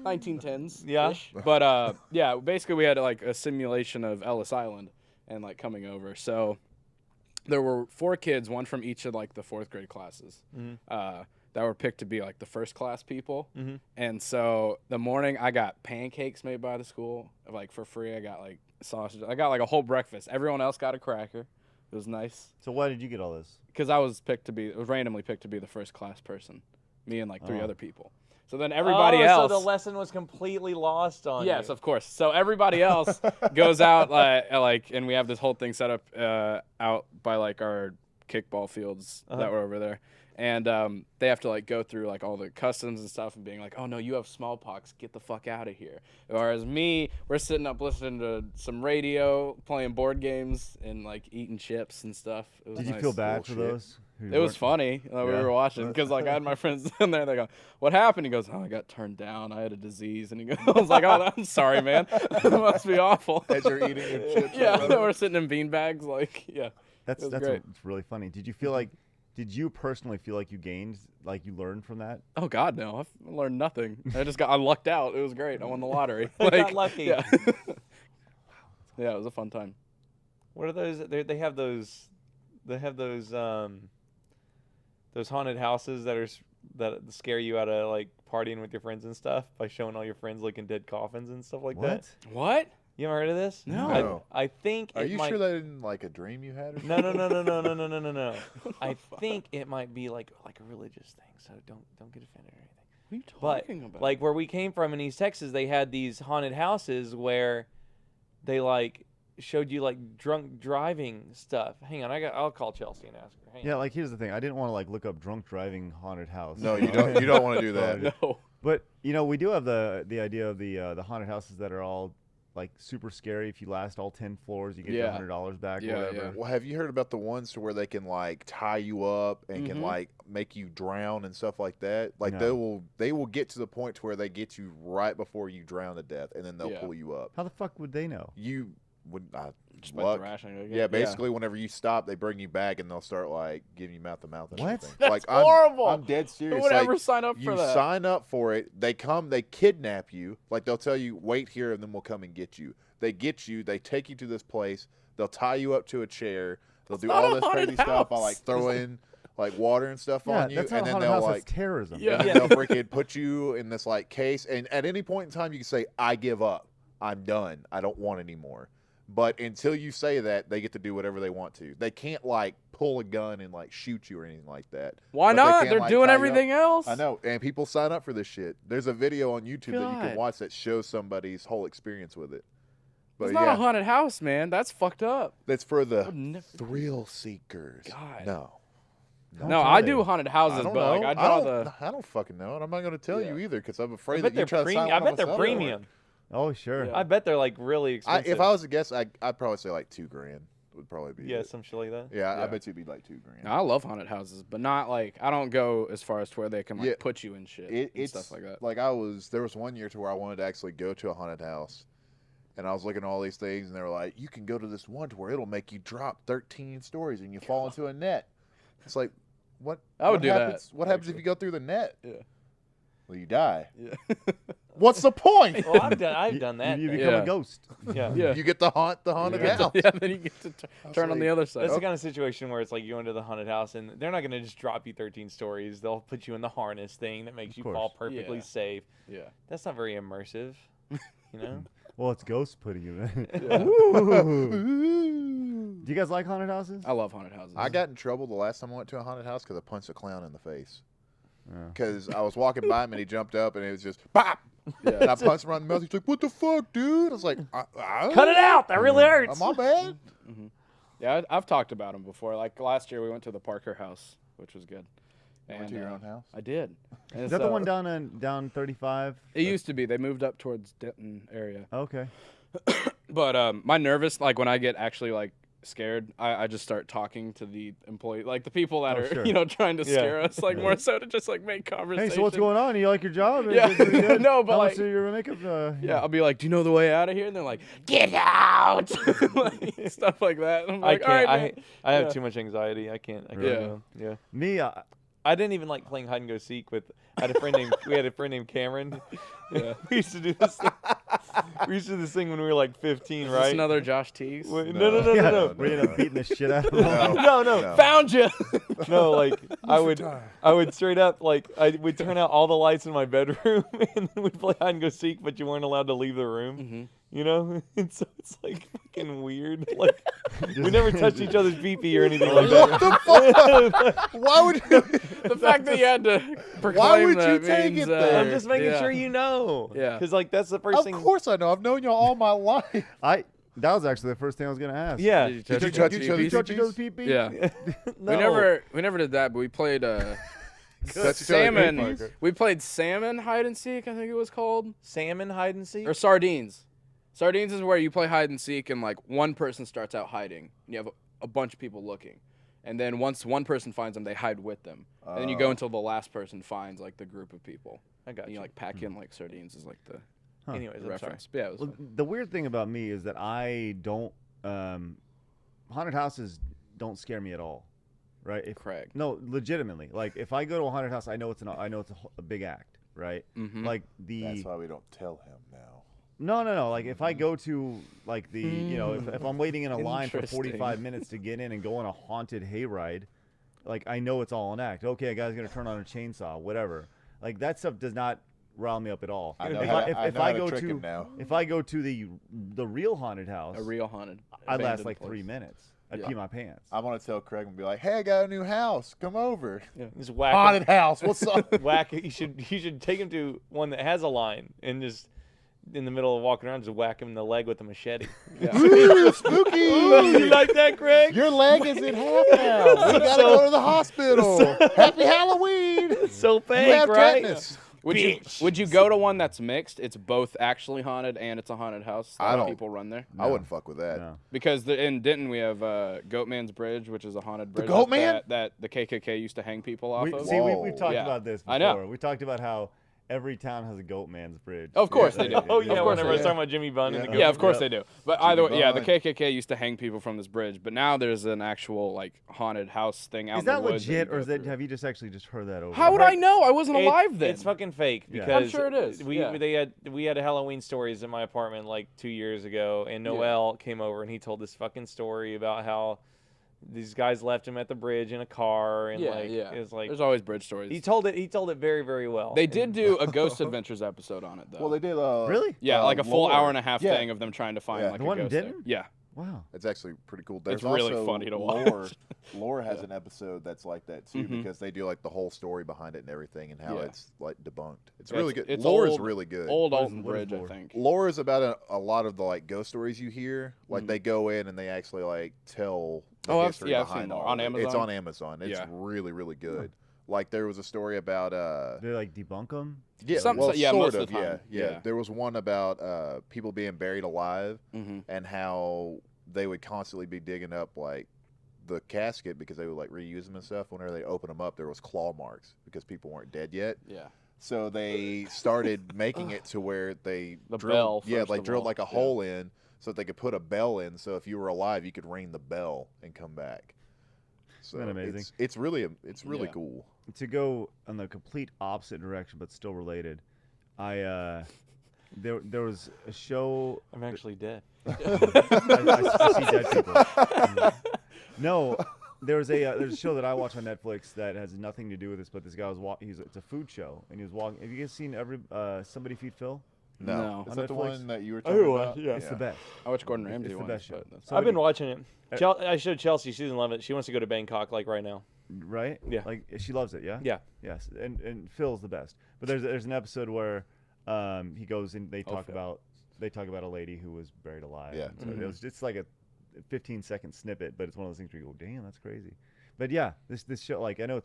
1910s. Yeah. But yeah, basically we had like a simulation of Ellis Island and like coming over. So there were 4 kids, one from each of like the 4th grade classes, that were picked to be like the first class people. And so the morning I got pancakes made by the school, like for free. I got like sausage. I got like a whole breakfast. Everyone else got a cracker. It was nice So why did you get all this? because I was randomly picked to be the first class person. Me and like 3 Oh. other people. So then everybody So else. the lesson was completely lost on Yes, you. of course. So everybody else goes out like, and we have this whole thing set up out by like our kickball fields that were over there, and they have to like go through like all the customs and stuff and being like, oh no, you have smallpox, get the fuck out of here. Whereas me, we're sitting up listening to some radio, playing board games, and like eating chips and stuff. It was Did you nice. feel bad for Bullshit. those? who It was weren't- funny we Yeah. were watching because like I had my friends in there. They go, "What happened?" He goes, "Oh, I got turned down. I had a disease." And he goes, "I was like, oh, I'm sorry, man. That must be awful." As you're eating your chips. or Yeah, whatever. we're sitting in bean bags, like yeah. That's was that's great. it's really funny. Did you feel like? Did you personally feel like you gained, like you learned from that? Oh God, no! I've learned nothing. I lucked out. It was great. I won the lottery. I got lucky. Yeah. Yeah, it was a fun time. What are those? They have those. They have those haunted houses that scare you out of like partying with your friends and stuff by showing all your friends looking dead coffins and stuff like that. What? You haven't heard of this? No. I think. Are it you might, sure that isn't like a dream you had? Or No. I think it might be like a religious thing. So don't get offended or anything. What are you But talking about? like where we came from in East Texas, they had these haunted houses where they like showed you like drunk driving stuff. Hang on, I'll call Chelsea and ask her. Hang Yeah, on. like here's the thing. I didn't want to like look up drunk driving haunted house. No, you don't. You don't want to do that. no. But you know, we do have the idea of the haunted houses that are all like super scary. If you last all 10 floors, you get Yeah. your $100 back. Yeah, or whatever. yeah. Well, have you heard about the ones to where they can like tie you up and can Mhm. like make you drown and stuff like that? Like No. they will get to the point to where they get you right before you drown to death, and then they'll Yeah. pull you up. How the fuck would they know? You would Just like luck. the rationing again. Yeah, basically, whenever you stop, they bring you back and they'll start like giving you mouth to mouth and What? everything. That's like, horrible. I'm dead Who serious. would like, ever sign up for you that? sign up for it. They come, they kidnap you. Like they'll tell you, wait here, and then we'll come and get you. They get you. They take you to this place. They'll tie you up to a chair. They'll do not all a this haunted crazy stuff by house. like throwing like water and stuff Yeah, on you, that's not and a then haunted they'll house. like. That's terrorism. Yeah. And then they'll freaking put you in this like case, and at any point in time, you can say, "I give up. I'm done. I don't want any more." But until you say that, they get to do whatever they want to. They can't like pull a gun and like shoot you or anything like that. Why But they not? can, They're like, doing tie you up. everything else. I know, and people sign up for this shit. There's a video on YouTube that you can God. watch that shows somebody's whole experience with it. But It's not yeah, a haunted house, man. That's fucked up. that's for I the would never- thrill seekers. God. No. Don't No, tell I me. do haunted I houses, don't but know. like I draw the. I don't fucking know, and I'm not going to tell you Yeah. either because I'm I afraid bet that you they're try to sign premium. I one bet of they're us up. premium. Oh sure. Yeah. I bet they're like really expensive. If I was to guess, I'd probably say like $2,000 would probably be. yeah, it. some shit like that. Yeah, I Yeah. bet you'd be like $2,000. I love haunted houses, but not like I don't go as far as to where they can like Yeah. put you in shit and It's stuff like that. there was one year to where I wanted to actually go to a haunted house, and I was looking at all these things, and they were like, you can go to this one to where it'll make you drop 13 stories and you fall into a net. It's like, What? I would what do that, happens, What happens if actually. you go through the net? Yeah. Well, you die. Yeah. What's the point? Well, I've done that. You thing. become Yeah. a ghost. Yeah. Yeah. You get the haunted house. Yeah, then you get to turn on like, the other side. That's the kind of situation where it's like you go into the haunted house and they're not going to just drop you 13 stories. They'll put you in the harness thing that makes you fall course. perfectly Yeah. safe. Yeah. That's not very immersive, you know? Well, it's ghosts putting you in. Yeah. Ooh. Do you guys like haunted houses? I love haunted houses. I got in trouble the last time I went to a haunted house because I punched a clown in the face. Yeah. Because I was walking by him and he jumped up and it was just pop. Yeah. And I punched him around the mouth. He's like, "What the fuck, dude?" I was like, Cut it out! That really hurts! My bad. Yeah, I've talked about them before. Like last year, we went to the Parker House, which was good. You went to your own house? I did. And Is that the so- one down 35? It used to be. They moved up towards Denton area. Okay. But my nervous, like when I get actually like scared, I just start talking to the employee, like the people that Oh, are sure. trying to Yeah. scare us, like more so to just like make conversation. Hey, so what's going on? You like your job? Yeah. Is it pretty good? No, but How much like- do your makeup? Yeah, I'll be like, "Do you know the way out of here?" And they're like, "Get out!" Like, stuff like that. And I'm I like, can't. "All right, man." I have Yeah. too much anxiety. I can't. Really? Go. Yeah. Me, I didn't even like playing hide and go seek with. I had a friend named. We had a friend named Cameron. Yeah. We used to do this. Thing. We used to do this thing when we were like 15, Is right? this another Josh Teague? Wait, No. no. yeah, we ended up beating the shit out of them. No. No. Found you. No, like I would straight up like I would turn out all the lights in my bedroom and then we'd play hide and go seek, but you weren't allowed to leave the room. Mm-hmm. You know, and so it's like fucking weird. Like we never touched each other's pee or anything like What that. the fuck? Why would you? The fact that you had to proclaim would you that take means, it there? I'm just making yeah. sure you know. Yeah. Because like that's the first Of thing. course I know. I've known y'all all my life. That was actually the first thing I was gonna ask. Yeah. Did Did you touch each Did you other's touch each other's peepees? pee-pee? Yeah. No. We never did that, but we played Touch each other's salmon. peepees? We played salmon hide and seek, I think it was called, Salmon hide and seek. or sardines. Sardines is where you play hide and seek, and like one person starts out hiding, and you have a bunch of people looking, and then once one person finds them, they hide with them, and then you go Oh. until the last person finds like the group of people. I got And you. you like pack in like sardines is like the Anyways, I'm sorry. reference. But yeah, it was Well, fun. the weird thing about me is that I don't. Haunted houses don't scare me at all, right? Craig. No, legitimately. Like if I go to a haunted house, I know it's a big act, right? Mhm. Like the That's why we don't tell him now. no. Like if I go to like the if I'm waiting in a line for Interesting. 45 minutes to get in and go on a haunted hayride, like I know it's all an act. Okay, a guy's gonna turn on a chainsaw, whatever. Like that stuff does not rile me up at all. I know if how I, to- if, I if know I how to go trick to him now. if I go to the real haunted house, A real haunted. I last abandoned like place. 3 minutes. I'd Yeah. pee my pants. I'm gonna tell Craig and be like, "Hey, I got a new house. Come over." Just whack. Haunted house. What's up? Whack. You should take him to one that has a line and just in the middle of walking around, just whack him in the leg with a machete. Ooh, spooky. You like that, Greg? Your leg is in half now. We gotta go to the hospital. Happy Halloween. so You fake, have right? tetanus. Would you go to one that's mixed? It's both actually haunted and it's a haunted house. I that don't- people run there. I wouldn't fuck with that. No. Because in Denton we have Goatman's Bridge, which is a haunted bridge. Goatman? that the KKK used to hang people off of. We've talked Yeah. about this before. I know. We talked about how every town has a goat man's bridge. Of course they do. Oh yeah, Of course whenever I they was do. talking about Jimmy Bunn and the Yeah. Yeah, goat. of course they do. But either way, yeah, the Bun. KKK used to hang people from this bridge, but now there's an actual like haunted house thing out Is in the that woods. legit, you or is go that through. have you just actually just heard that over? How would I know? I wasn't alive then. It's fucking fake Yeah. because I'm sure it is, We yeah. we had a Halloween stories in my apartment like 2 years ago, and Noel came over and he told this fucking story about how these guys left him at the bridge in a car, and like it was like There's always bridge stories. he told it very very well. They did do a Ghost Adventures episode on it though. Well, they did. Really? yeah, like a full lore. hour and a half Yeah. thing of them trying to find Yeah. like The a one in ghost. there. Denton? Yeah. Wow. It's actually pretty cool. There's really also funny to Lore. watch. Lore has an episode that's like that too, Mhm. because they do like the whole story behind it and everything, and how Yeah. it's like debunked. It's Yeah, really it's- good. it's Lore is old- really good. Old What is- Alton what is Bridge, I lore? think. Lore is about a lot of the like ghost stories you hear. Like Mhm. they go in and they actually like tell the Oh, I've- history yeah, I've behind seen Lore. all On of it. It's Amazon? on Amazon. It's Yeah. really really good. Like there was a story about They like debunk them. yeah, Some- well, yeah, sort most of, of the time. yeah. Yeah. There was one about people being buried alive Mm-hmm. and how they would constantly be digging up like the casket because they would like reuse them and stuff. Whenever they open them up, there was claw marks because people weren't dead yet. Yeah. So they started making it to where they The drilled, bell, yeah, first like of drilled all. like a Yeah. hole in so that they could put a bell in. So if you were alive, you could ring the bell and come back. So Isn't that amazing? It's really Yeah. cool. To go on the complete opposite direction, but still related, there was a show. I'm actually dead. I see dead people. No, there's a show that I watch on Netflix that has nothing to do with this, but this guy was it's a food show, and he was walking. Have you guys seen Somebody Feed Phil? No. Is On that the Netflix? one that you were talking about? yeah. It's the best. I watch Gordon Ramsay It's the ones, best show. but that's- So I've been Somebody- watching it. I showed Chelsea. She doesn't love it. She wants to go to Bangkok like right now. Right? Yeah. Like she loves it. Yeah. Yeah. Yes, and Phil's the best. But there's an episode where he goes and they talk Phil. about a lady who was buried alive. Yeah. And so it's like a 15-second snippet, but it's one of those things where you go, damn, that's crazy. But yeah, this show, like, I know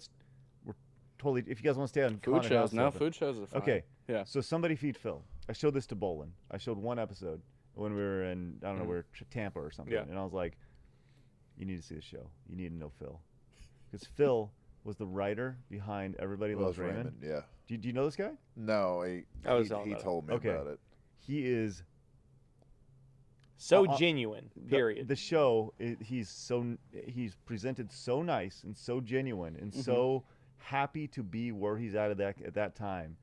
we're totally. If you guys want to stay on Food haunted shows. house No, stuff, food shows are fine. Okay. Yeah. So Somebody Feed Phil. I showed this to Bolin. I showed one episode when we were in, I don't know, we were Tampa or something. Yeah. And I was like, you need to see the show. You need to know Phil. Because Phil was the writer behind Everybody Loves Raymond. Yeah. Do you know this guy? No, I was he telling about it. told me Okay. about it. He is So Uh, genuine. Period. The show, he's presented so nice and so genuine and so happy to be where he's at that time.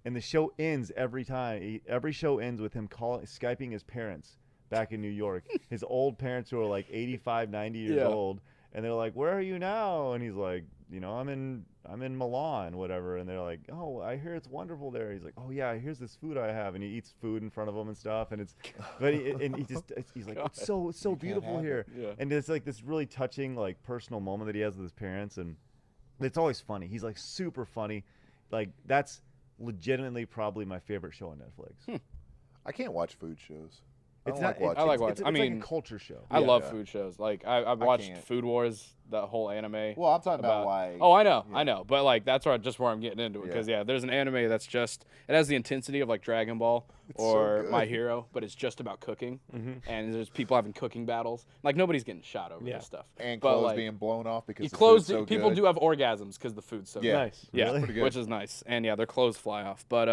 And the show ends every time. Every show ends with him Skyping his parents back in New York. His old parents who are like 85, 90 years Yeah. old. And they're like, "Where are you now?" And he's like, I'm in Milan, whatever. And they're like, "Oh, I hear it's wonderful there." He's like, "Oh yeah, here's this food I have," and he eats food in front of them and stuff. And he's like, "It's so beautiful have here." Yeah. And it's like this really touching, like, personal moment that he has with his parents, and it's always funny. He's like super funny. Like, that's legitimately probably my favorite show on Netflix. I can't watch food shows. It's I don't not. like watching. I like It's, watching. it's I like mean, a culture show. I love Yeah. food shows. Like I've watched can't. Food Wars, that whole anime. Well, I'm talking about like. Oh, I know, yeah. I know, but like that's where I'm getting into it because Yeah. there's an anime that's just it has the intensity of like Dragon Ball It's so or good. My Hero, but it's just about cooking, and there's people having cooking battles. Like nobody's getting shot over Yeah. this stuff. And but, clothes like, being blown off because you the clothes. food's so People good. do have orgasms because the food's so Yeah. good. Nice. Yeah, Really? Pretty good. which is nice, and yeah, their clothes fly off. But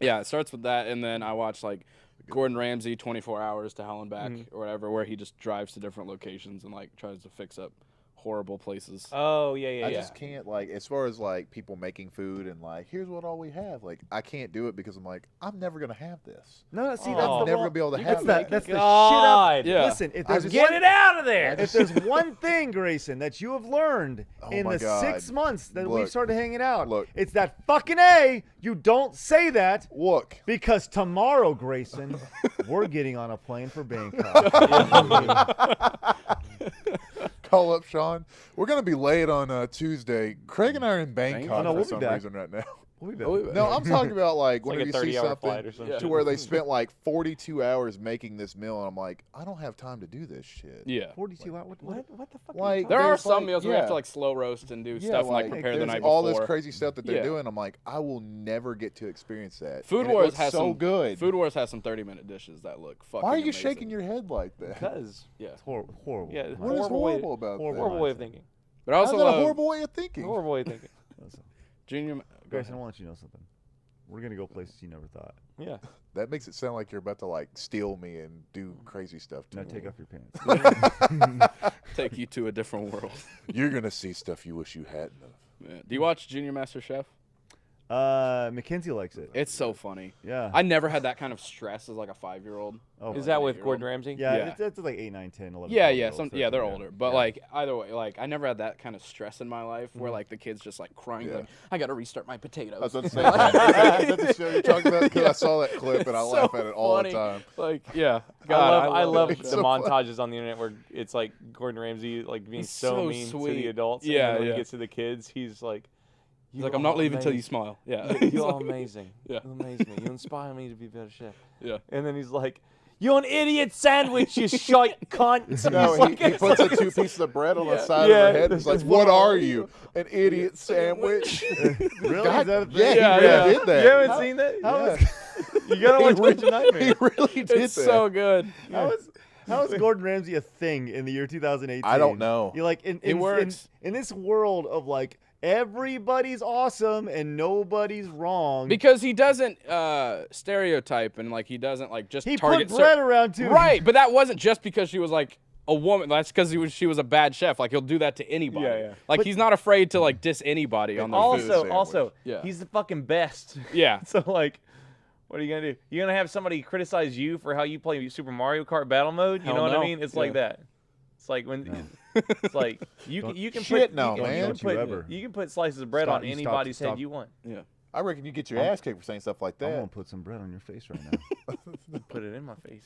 yeah, it starts with that, and then I watch like Gordon Ramsay 24 Hours to Hell and Back or whatever, where he just drives to different locations and like tries to fix up horrible places. Oh yeah. I just can't, like, as far as like people making food and like, here's what all we have. Like, I can't do it because I'm like, I'm never gonna have this. No, see, Oh. that's I'm the never wrong- gonna be able to that's have the, that. That's the shit God. up. Yeah. Listen, if there's Get one, it out of there. if there's one thing, Grayson, that you have learned Oh in my the God. 6 months that we've Look. started hanging out, Look. it's that fucking A. You don't say that Look, because tomorrow, Grayson, we're getting on a plane for Bangkok. call up Sean. We're gonna be late on Tuesday. Craig and I are in Bangkok Oh, no, for we'll be some back. reason right now. We'll be Oh, back. No, I'm talking about like like when a you see 30-hour flight something or some Yeah. to shit. where they spent like 42 hours making this meal, and I'm like, I don't have time to do this shit. Yeah. 42 hours. What the fuck? Like, There are there's, some like- meals where we have to yeah. like slow roast and do Yeah, stuff and like prepare the there's night all before. this crazy stuff that they're Yeah. doing. I'm like, I will never get to experience that. Food And it Wars looks has so some good. Food Wars has some 30-minute dishes that look fucking. Why are you amazing. shaking your head like that? Because Yeah, It's horrible. Yeah, What is horrible way- horrible about horrible. that? horrible way of thinking. but I How's also that a love horrible way of thinking? Horrible way of thinking. Listen, Junior. Go Grayson, I ahead. want you to know something. We're gonna go places you never thought. Yeah. That makes it sound like you're about to like steal me and do crazy stuff to Now me. take off your pants. Take you to a different world. You're gonna see stuff you wish you hadn't. Of. Yeah. Do you watch Junior Master Chef? Mackenzie likes it. It's so funny. Yeah. I never had that kind of stress as like a 5-year-old. Oh, Is like that an with 8-year-old. Gordon Ramsay? Yeah, Yeah. It's like 8, 9, 10, 11. Yeah, 12 yeah, year olds, yeah, they're 13, older. But yeah. like either way, like I never had that kind of stress in my life where like the kids just like crying, Yeah. like I got to restart my potatoes. I was about to say, is that the show you're talking about? Because I saw that clip and I It's laugh so at it all funny. the time. Like, yeah, God, I love it. the It's so funny. montages on the internet where it's like Gordon Ramsay like being He's so so mean to sweet. the adults. Yeah, and then when yeah. he gets to the kids, he's like, He's like, I'm not leaving till you smile. Yeah, He's You're like- amazing. Yeah. You amaze me. You inspire me to be a better chef. Yeah. And then he's like, you're an idiot sandwich, you shite cunt. No, He's he like, puts the 2 pieces of bread on the Yeah. side Yeah. of her head and he's like, what are you? An idiot sandwich? Really? God, Is that a thing? yeah, Yeah, he yeah. really did that. You haven't seen that? Yeah. You gotta watch He Kitchen Nightmare. He really did It's that. so good. How is Gordon Ramsay a thing in the year 2018? I don't know. You're like in works. in this world of like everybody's awesome and nobody's wrong. Because he doesn't stereotype and like he doesn't like just he target put bread around too. Right, but that wasn't just because she was like a woman. That's because she was a bad chef. Like he'll do that to anybody. Yeah, yeah. Like he's not afraid to like diss anybody on the food. sandwich. Also, Yeah. he's the fucking best. Yeah. So like, what are you gonna do? You're gonna have somebody criticize you for how you play Super Mario Kart battle mode? You Hell know what no. I mean? It's like that. It's like when it's like you can Shit, put no, you can, man. you can Don't you put ever. you can put slices of bread Stop- on you stop- anybody's head stop. you want. Yeah. I reckon you get your ass kicked for saying stuff like I'm that. gonna put some bread on your face right now. Put it in my face.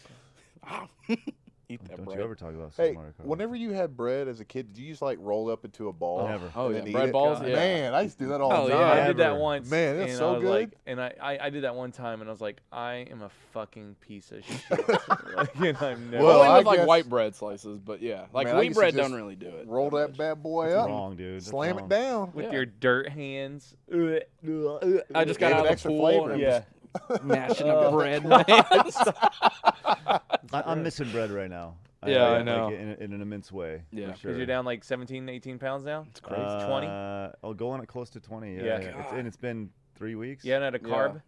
Eat that Don't bread. you ever talk about Super Hey, Mario Kart. whenever you had bread as a kid, did you just like roll up into a ball? Never. Oh and yeah, then eat bread it? balls. God. Yeah. Man, I used to do that all Hell the yeah. time. I did that Never. once. Man, that's and so I was good. Like, and I did that one time, and I was like, I am a fucking piece of shit. Like, and I'm never. Well, Only I with like guess- white bread slices, but yeah, like Man, I wheat used to bread just don't really do it. Roll that bad boy up, wrong, dude. That's slam wrong. it down. with Yeah. your dirt hands. I just got Gave out it of the extra pool flavor. and Yeah. just mashing up bread. in my hands. I'm missing bread right now. Yeah, I like, know. in an immense way. Yeah. for sure. Because you're down like 17, 18 pounds now? It's crazy. 20? I'll go on it close to 20. Yeah, Yeah. yeah. And it's been 3 weeks. You haven't had a carb?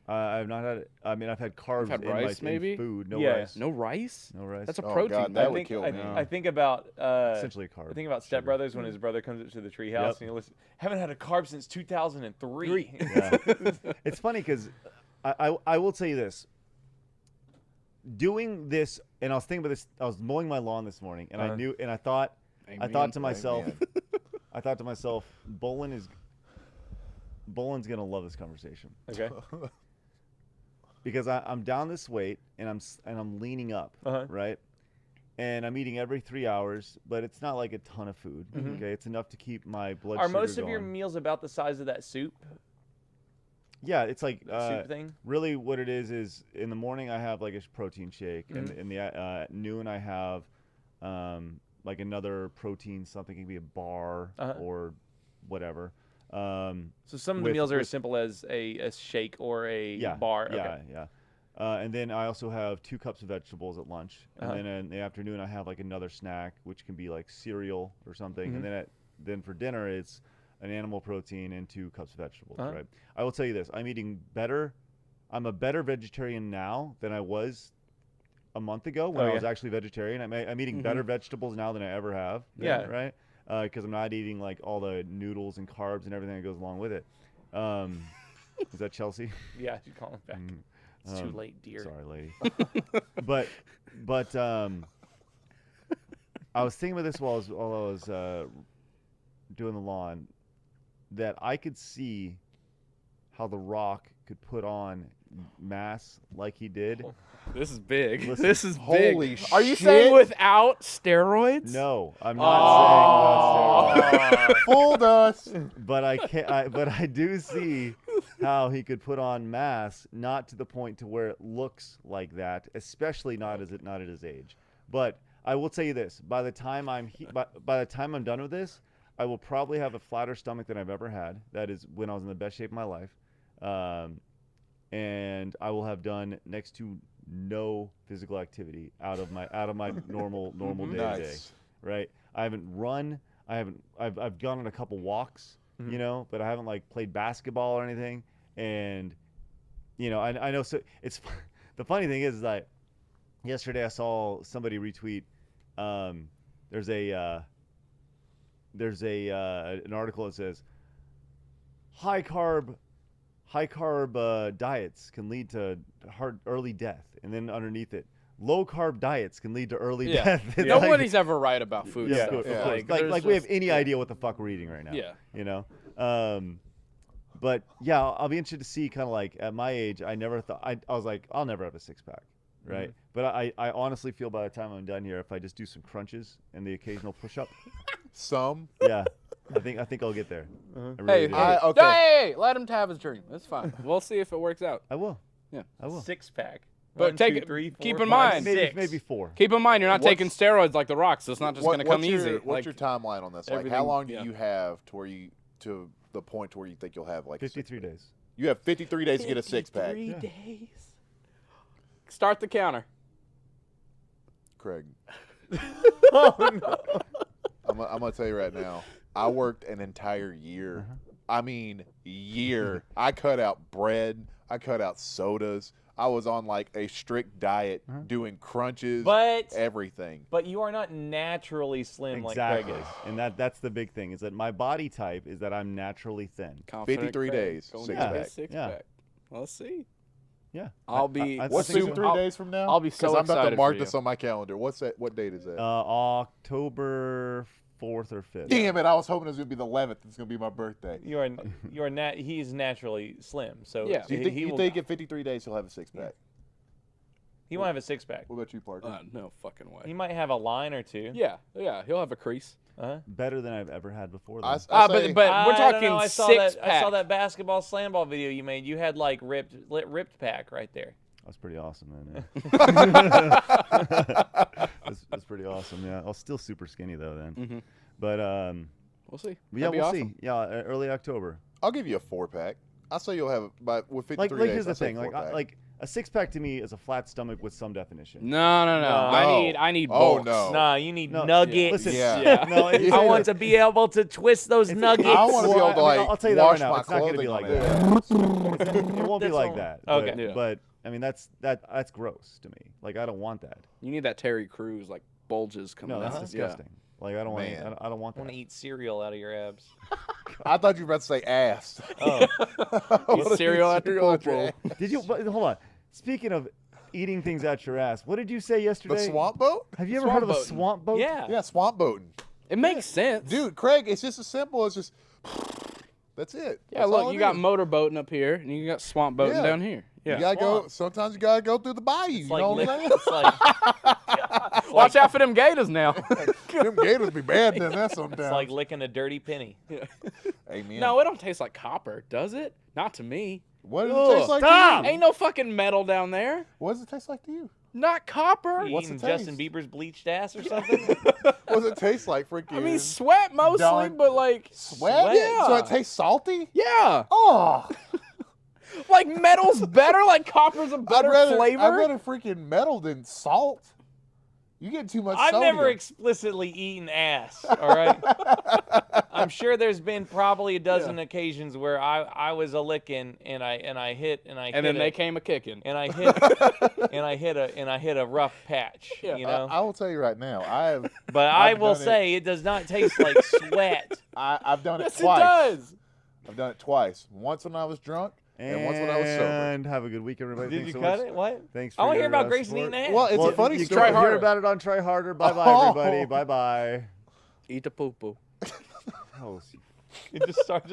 I've not had. I mean, I've had carbs had in rice, my maybe? in food. No Yeah. rice. No rice? No rice. That's a Oh, protein. God, man. that would kill me. I think about essentially a carb. I think about Step sugar. Brothers when his brother comes up to the treehouse Yep. and he listens. Haven't had a carb since 2003. Yeah. It's funny because I will tell you this. Doing this, and I was thinking about this. I was mowing my lawn this morning, and Uh-huh. I thought to myself, Amen. I thought to myself, Bolin's gonna love this conversation Okay. because I'm down this weight and I'm leaning up, Uh-huh. right? And I'm eating every 3 hours, but it's not like a ton of food. Okay, it's enough to keep my blood Are sugar most of your going. meals about the size of that soup Yeah, it's like soup thing? really what it is in the morning I have like a protein shake, and Mhm. in the at noon I have like another protein, something. It can be a bar Uh-huh. or whatever. So some of the with- meals are as with- simple as a shake or a Yeah, bar. Yeah, Okay. yeah. And then I also have 2 cups of vegetables at lunch, and Uh-huh. then in the afternoon I have like another snack, which can be like cereal or something, Mhm. and then for dinner it's an animal protein and 2 cups of vegetables. Uh-huh. Right. I will tell you this: I'm eating better. I'm a better vegetarian now than I was a month ago when Oh, I was yeah. actually vegetarian. I'm eating better vegetables now than I ever have. Yeah. Right. Because I'm not eating like all the noodles and carbs and everything that goes along with it. Is that Chelsea? Yeah, you call him back. Mm, It's too late, dear. Sorry, lady. but I was thinking about this while I was doing the lawn, that I could see how The Rock could put on mass like he did. This is big. Listen, This is holy big. Are you shit. saying without steroids? No, I'm not saying not steroids. Fooled us. But I do see how he could put on mass, not to the point to where it looks like that, especially not at his age. But I will tell you this: by the time I'm done with this, I will probably have a flatter stomach than I've ever had. That is when I was in the best shape of my life, and I will have done next to no physical activity out of my normal day to day. Nice. Right? I haven't run. I've gone on a couple walks, you know, but I haven't like played basketball or anything. And you know, I know. So it's the funny thing is that yesterday I saw somebody retweet. There's an article that says high carb diets can lead to early death, and then underneath it, low carb diets can lead to early Yeah. death. It's Nobody's ever right about food yeah, stuff. yeah. like there's we have just- any idea what the fuck we're eating right now. Yeah. You know? But yeah, I'll be interested to see kind of like at my age, I never thought, I was like, I'll never have a 6-pack. Right. But I honestly feel by the time I'm done here, if I just do some crunches and the occasional push up, Some. yeah, I think I'll get there. I really Hey, do. Okay. hey, let him have his dream. That's fine. We'll see if it works out. I will. Yeah. I will. 6-pack. But 1, take 2, it- 3, 4, keep in 5, mind- Maybe 6. 4. Keep in mind, you're not What's- taking steroids like The Rock, so it's not just going to come easy. What's Like, your timeline on this? Like, how everything- long do yeah. you have to the point to where you think you'll have like a 53 days. You have 53 days to get a 6-pack. 3 Yeah. days. Start the counter. Craig, Oh, no. I'm gonna tell you right now. I worked an entire year. I mean, year. I cut out bread. I cut out sodas. I was on like a strict diet, doing crunches, But everything. you are not naturally slim Exactly. like Craig is. And that's the big thing is that my body type is that I'm naturally thin. Confident 53 Craig days, going six to get pack. six Yeah. pack. Well, let's see. Yeah. I'll be. I What's think so. 53 days from now? I'll be so I'm about to excited mark for this you. on my calendar. What's that? What date is that? October 4th or 5th. Damn it! I was hoping it was gonna be the 11th. It's gonna be my birthday. He's naturally slim, so Yeah. Do you think, you think in 53 days he'll have a six pack? he won't have a six pack. What about you, Parker? No fucking way. He might have a line or two. Yeah, he'll have a crease. Better than I've ever had before. I, Then. I But say- we're I don't talking know, I saw six that. pack. I saw that basketball slam ball video you made. You had like ripped pack right there. That's pretty awesome, man. Yeah. that's pretty awesome. Yeah, I was still super skinny though then. Mhm. But We'll see. yeah, That'd be we'll awesome. see. Yeah, early October. I'll give you a 4-pack. I'll say you'll have but with 53 Like days. here's the I'll say thing. Like 4-pack. like a 6-pack to me is a flat stomach with some definition. No. No. I need Oh, bulks. no. Nah, you need No, nuggets. Listen, Yeah. no, it's- I want to be able to twist those nuggets. I want to be Well, able to I mean, like I'll tell you that right wash now. my It's not gonna clothing be like on that. It won't be That's like all- that. Okay. But, Yeah. but I mean that's gross to me. Like I don't want that. You need that Terry Crews like bulges coming No, that's out. disgusting. Like I don't want. Man. I don't want I want that. to eat cereal out of your abs. I thought you were about to say ass. Oh, Eat cereal at the your pool. ass. did you? But, hold on. Speaking of eating things out your ass, what did you say yesterday? The swamp boat? Have you ever Swamp heard of a boating. swamp boat? Yeah. Yeah, swamp boating. It makes sense. Dude, Craig, it's just as simple as just. That's it. Yeah, That's all look, it you got is. motorboating up here, and you got swamp boating Yeah. down here. Yeah. You gotta go. Swamp. Sometimes you gotta go through the bayou. You It's know like, what I'm saying? it's like Watch out for them gators now. Them gators be bad than that sometimes. it's like licking a dirty penny. Amen. No, it don't taste like copper, does it? Not to me. What does Ugh. it taste like Stop! to you? Ain't no fucking metal down there. What does it taste like to you? Not copper. You What's eating the Justin taste? Bieber's bleached ass or something? What does it taste like, freaking? I mean, sweat mostly, Don't- but like sweat? Yeah. So it tastes salty? Yeah. Oh, Like metal's better. Like copper's a better flavor. I'd rather freaking metal than salt. You get too much I've sodium. never explicitly eaten ass. All right. I'm sure there's been probably a dozen occasions where I was a licking and I hit and then they came a kicking. and I hit and I hit a rough patch. Yeah. You know. I will tell you right now. But I I've will done it. say it does not taste like sweat. I've done it Yes, twice. it does. I've done it twice. Once when I was drunk, and once when I was sober. And have a good week, everybody. Did Thanks you so cut much. it? What? Thanks. I for want to hear your, about Grayson support. eating ass. Well, it's Well, a funny you story. can hear harder. about it on Try Harder. Bye bye, Oh. everybody. Bye bye. Eat the poo poo. Oh, It just started.